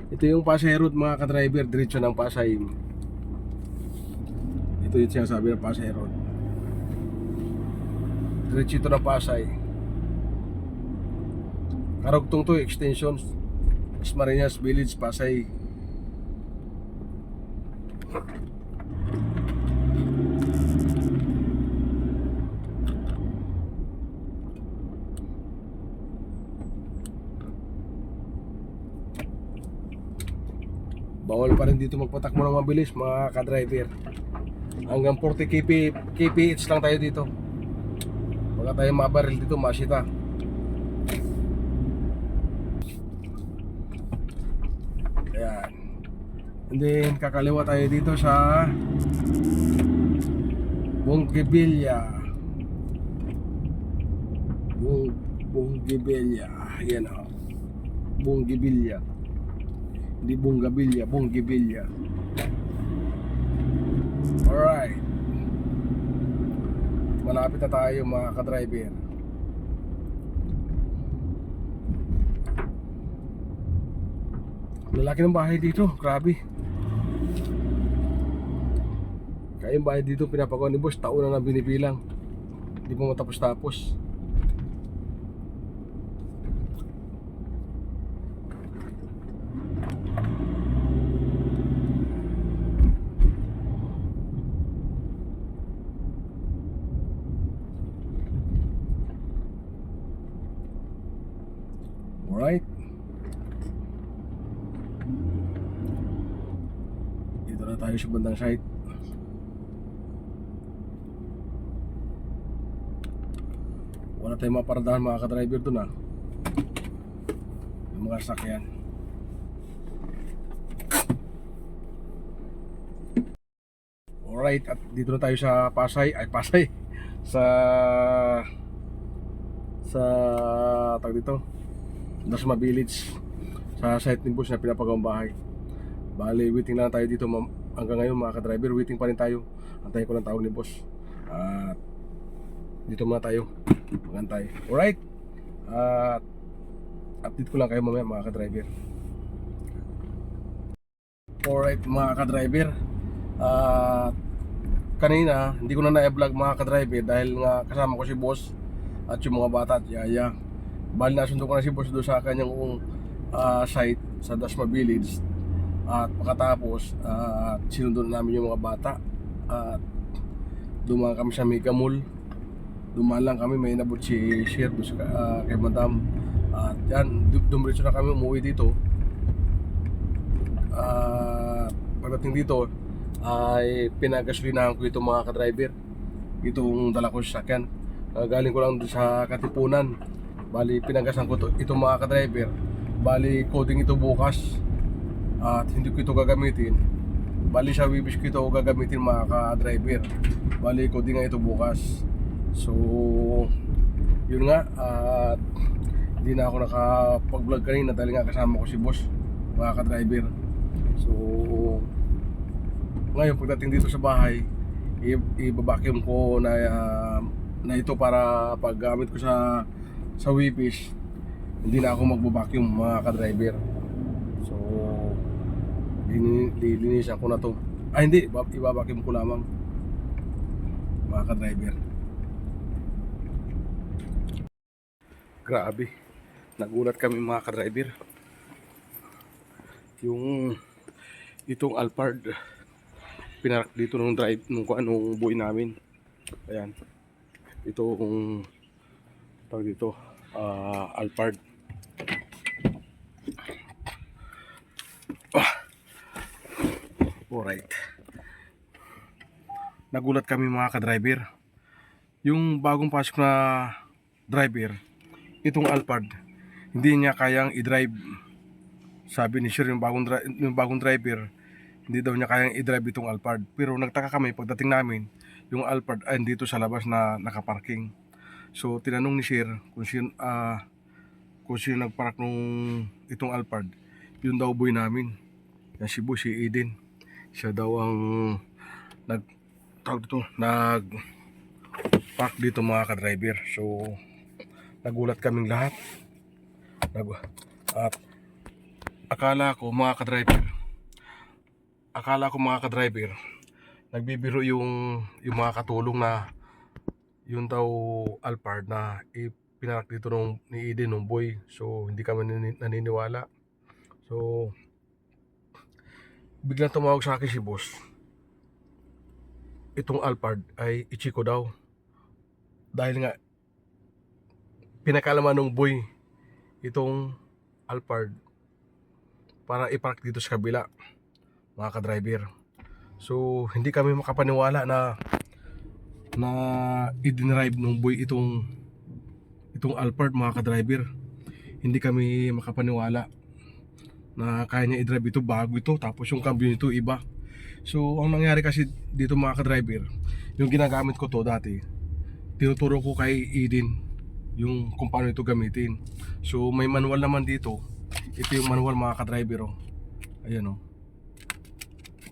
Ito yung Pasay Road mga ka-driver, diretso ng Pasay. Ito yung sinasabi ng Pasay Road. Diretso ito ng Pasay. Karugtong to, extension Marinas Village, Pasay. Bawal pa rin dito magpatakbo ng mabilis mga ka-driver. Hanggang 40 kph lang tayo dito. Wala tayong mabaril dito, masita. Ayan. And then kakaliwa tayo dito sa Bongibilla. Bongibilla. Ayan o. Bongibilla. Hindi Bongabilla, Bongibilla. Alright. Malapit na tayo mga ka-driver. Lalaki ng bahay dito, grabe. Kaya yung bahay dito pinapagawa ni boss, taon na binibilang. Hindi pa matapos-tapos. Alright. Dito na tayo sa bandang side. Wala tayong maparadahan mga ka-driver doon mga sasakyan. Alright, at dito na tayo sa Pasay, sa tag dito, Dasma Village, sa site ni boss na pinapagawang bahay. Bali, waiting lang tayo dito hanggang ngayon mga ka-driver, waiting pa rin tayo. Antayin ko lang tawag ni boss. At dito muna tayo magantay. Alright, at update ko lang kayo mamaya mga ka-driver. Alright mga ka-driver, kanina hindi ko na na-vlog mga ka-driver dahil nga kasama ko si boss at yung mga bata at yaya. Bali, nasundo ko na si boss doon sa kanyang site sa Dasma Village. At pagkatapos sinundo na namin yung mga bata at dumaan kami sa Mega Mall. Dumaan lang kami, may nabot si Sir doon kay Madam. At yan, dumiretso na kami umuwi dito. Pagdating dito ay pinagasolinahan ko itong mga ka-driver, itong dala ko sa sakyan. Galing ko lang doon sa Katipunan. Bali, pinagasan ko itong mga ka-driver. Bali, coding ito bukas at hindi ko ito gagamitin. Bali, sa Wibis ko ito gagamitin mga ka-driver. Bali, coding nga ito bukas. So yun nga, at hindi na ako nakapag-vlog kanina dahil nga kasama ko si boss mga ka-driver. So ngayon pagdating dito sa bahay, i-vacuum ko na ito para paggamit ko sa Wipis, hindi na ako magbo-vacuum mga ka-driver. So lilinisan ko na to. Hindi, i-vacuum ko lamang mga ka-driver. Grabe, nagulat kami mga ka-driver. Yung itong Alphard pinarak dito nung buhay namin. Ayan, itong tawag dito, Alphard. Alright, nagulat kami mga ka-driver. Yung bagong pasok na driver, itong Alphard, hindi niya kayang i-drive. Sabi ni Sir, yung bagong driver, hindi daw niya kayang i-drive itong Alphard. Pero nagtaka kami pagdating namin, yung Alphard ay dito sa labas na nakaparking. So tinanong ni Sir kung sino nagpark nung itong Alphard. Yun daw boy namin, yan si boy, si Eden. Siya daw ang nag-park dito mga ka-driver. So nagulat kaming lahat. At akala ko mga ka-driver, nagbibiro yung mga katulong na yung daw Alphard na pinarak dito ni Eden nung boy. So hindi kami naniniwala. So biglang tumawag sa akin si boss. Itong Alphard ay ichiko daw. Dahil nga pinakalaman ng boy itong Alphard para ipark dito sa kabila mga ka-driver. So hindi kami makapaniwala na i-drive ng boy itong Alphard mga ka-driver. Hindi kami makapaniwala na kaya niya i-drive ito, bago ito, tapos yung cambio nito iba. So ang nangyari kasi dito mga ka-driver, yung ginagamit ko to dati, tinuturo ko kay Eden yung kung paano ito gamitin. So may manual naman dito. Ito yung manual mga ka-driver, oh. Ayan, oh.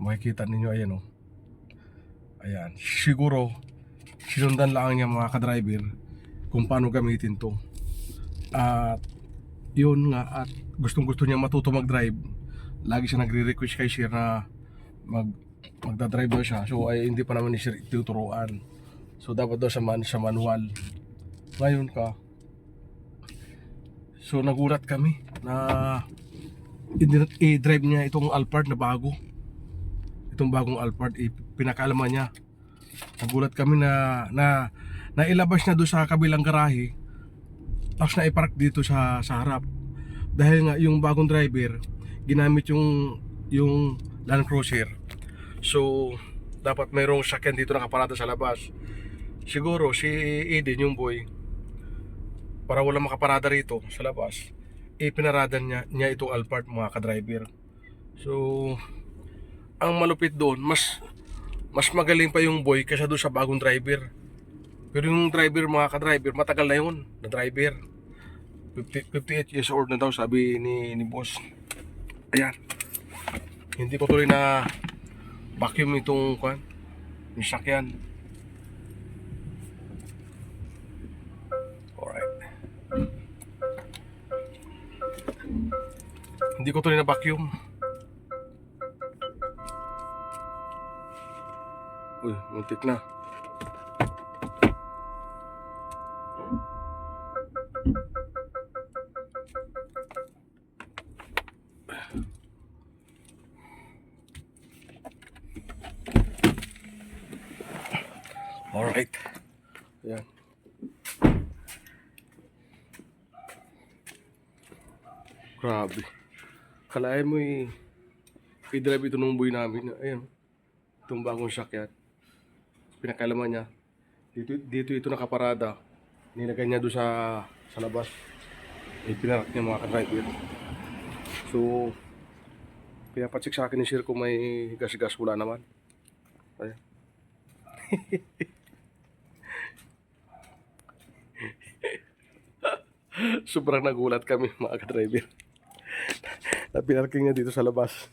Makikita ninyo, ayan, oh. Ayan, siguro sinundan lang niya mga ka-driver kung paano gamitin to. At yun nga, at gustong gusto niya matuto mag-drive. Lagi siya nagre-request kay Sir na magdadrive daw siya. So ay hindi pa naman ni Sir tuturuan. So dapat daw sa manual. Ngayon ka, so nagulat kami na i-drive niya itong Alphard na bago. Itong bagong Alphard, pinakalaman niya. Nagulat kami na nailabas na doon sa kabilang garahe, tapos na ipark dito sa harap. Dahil nga yung bagong driver ginamit yung Land Cruiser. So dapat mayroong sakyan dito nakaparada sa labas. Siguro si Eden yung boy, para wala makaparada rito sa labas, ipinaradan niya itong Alphard mga ka-driver. So, ang malupit doon, mas magaling pa yung boy kaysa doon sa bagong driver. Pero yung driver mga ka-driver, matagal na yun na driver. 58 years old na daw sabi ni boss. Ayan. Hindi ko tuloy na vacuum itong yung sakyan. Alright. Hindi ko tuloy na vacuum. Uy, muntik na. Alright. Ayan. Grabe. Kalahin mo i-drive ito nung boy namin. Ayan. Itong bagong sakyan. Pinakalaman niya. Dito ito nakaparada. Nilagay niya doon sa labas. Pinarak niya mga ka-driver. So, pinapatsik sa akin ni Sir kung may gas-gas. Wala naman. Ayan. Sobrang nagulat kami mga ka-driver. Na pinarking niya dito sa labas.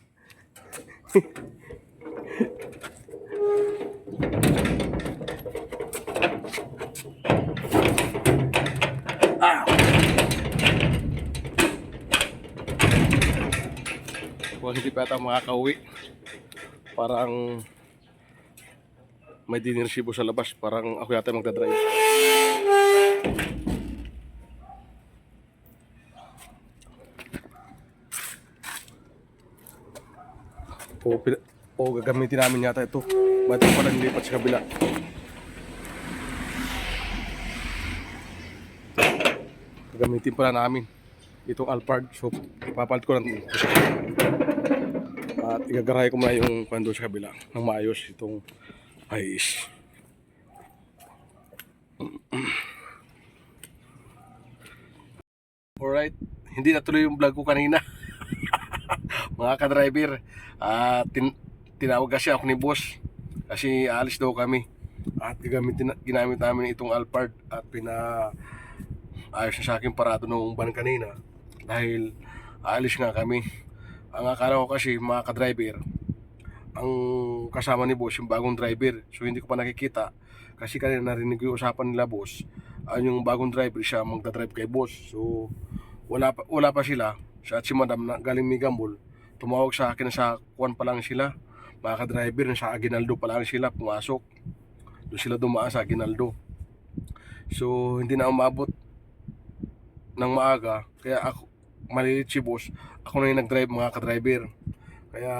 Ah! Kung hindi pa ata makakauwi, parang may diniresibo sa labas. Parang ako yata magdadrive. O gagamitin namin yata ito. Ba't ito pala nilipat sa kabila? Gagamitin pala namin itong Alphard. So ipapalit ko lang at igagarahe ko muna yung kwando sa kabila ng maayos itong ayos. Alright, hindi natuloy yung vlog ko kanina. Mga ka-driver, tinawag kasi ako ni boss kasi aalis daw kami at ginamit namin itong Alphard at ayos na sa akin parado nung van kanina dahil aalis nga kami. Ang akala ko kasi mga ka-driver, ang kasama ni boss yung bagong driver, so hindi ko pa nakikita kasi kanina narinig ko yung usapan nila boss, yung bagong driver siya magdadrive kay boss. So wala pa sila. Siya at si madam na galing Migambol, tumawag sa akin na sa kuwan pa lang sila mga ka-driver, na sa Aguinaldo pa lang sila pumasok. Doon sila dumaan sa Aguinaldo. So hindi na umabot ng maaga, kaya ako malilit si boss, ako na yung nag-drive mga ka-driver. Kaya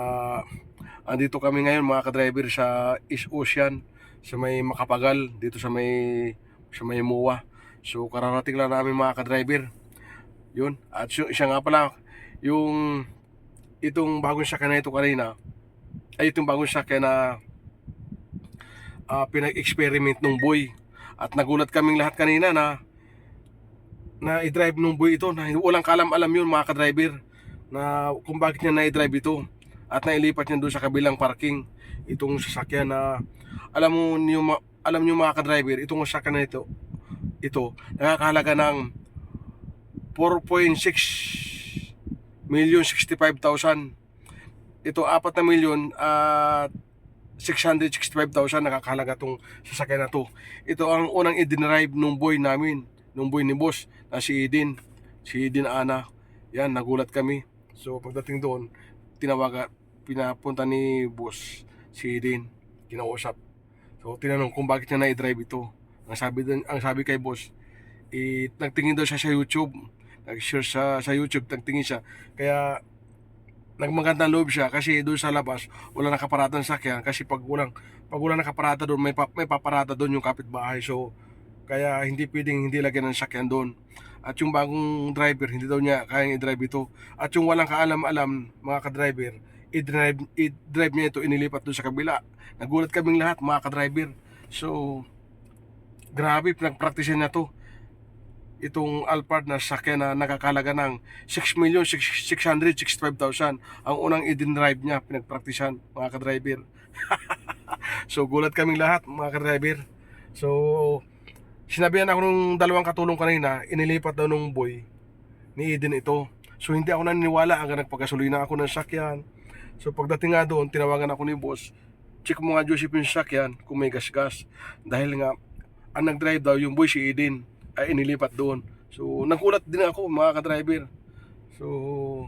andito kami ngayon mga ka-driver sa East Ocean, sa may Makapagal, dito sa may MUA. So kararating lang namin mga ka-driver. Yun. At siya nga pala, itong bagong sakyan na ito kanina, ay itong bagong sakyan na pinag-experiment nung boy. At nagulat kaming lahat kanina na i-drive nung boy ito, na walang kalam-alam yun mga ka-driver na kung bakit niya na-i-drive ito at nailipat niya doon sa kabilang parking itong sasakyan na alam niyo mga ka-driver, itong sasakyan na ito nakakahalaga ng 4.6 million 65,000. Ito 4 na milyon at 665,000 nakakahalaga tong sasakyan na to. Ito ang unang i-drive nung boy namin, nung boy ni boss na si Eden Ana. Yan, nagulat kami. So pagdating doon, pinapunta ni boss si Eden, kinausap. So tinanong kung bakit niya na-drive ito. Ang sabi kay boss, nagtingin daw siya sa YouTube. Nag-share sa YouTube, nagtingin siya. Kaya nagmagandang loob siya kasi doon sa labas wala nakaparada ng sakyan, kasi pag wala nakaparada doon, may paparada doon yung kapitbahay. So kaya hindi pwedeng hindi lagyan ng sakyan doon. At yung bagong driver, hindi daw niya kayang i-drive ito. At yung walang kaalam-alam mga ka-driver, i-drive niya ito, inilipat doon sa kabila. Nagulat kaming lahat mga ka-driver. So grabe, pinag-practice niya to. itong Alphard na sasakyan na nakakalaga ng 6,665,000. Ang unang i-drive niya, pinagpraktisan mga ka-driver. So gulat kaming lahat mga ka-driver. So sinabihan ako nung dalawang katulong kanina, inilipat daw nung boy ni Eden ito. So hindi ako naniniwala hanggang nagpagasolina ako ng sakyan. So pagdating nga doon, tinawagan ako ni boss, check mo nga Joseph yung sakyan kung may gas-gas. Dahil nga, ang nag-drive daw yung boy si Eden ay inilipat doon. So nagulat din ako mga ka-driver. So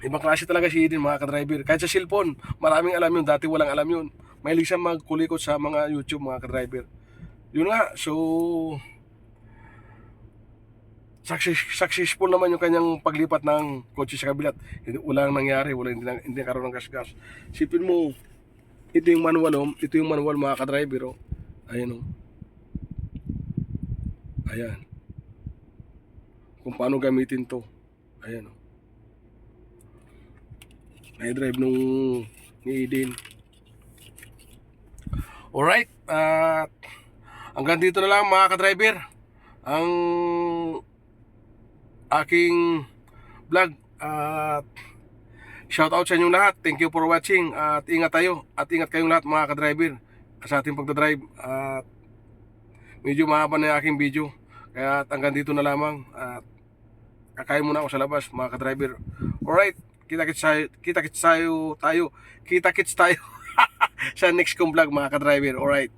ibang klase talaga si Eden mga ka-driver. Kahit sa cellphone, maraming alam yun. Dati walang alam yun. May lisang magkulikot sa mga YouTube mga ka-driver. Yun nga, so successful naman yung kanyang paglipat ng kotse sa kabilat. Walang nangyari, hindi nakaroon ng gas-gas. Sipin mo, ito yung manual, ito yung manual mga ka-driver. Oh. Ayan, oh. Ayan. Kung paano gamitin to. Ayan, oh. May drive nung ni Eden. Alright, hanggang dito na lang mga ka-driver ang aking vlog. Shout out sa inyong lahat. Thank you for watching. At ingat tayo. At ingat kayong lahat mga ka-driver sa ating pagdadrive. At medyo mahaba na yung aking video. Kaya hanggang dito na lamang. At kakain muna ako sa labas mga ka-driver. Alright. Kita-kits tayo sa next kong vlog mga ka-driver. Alright.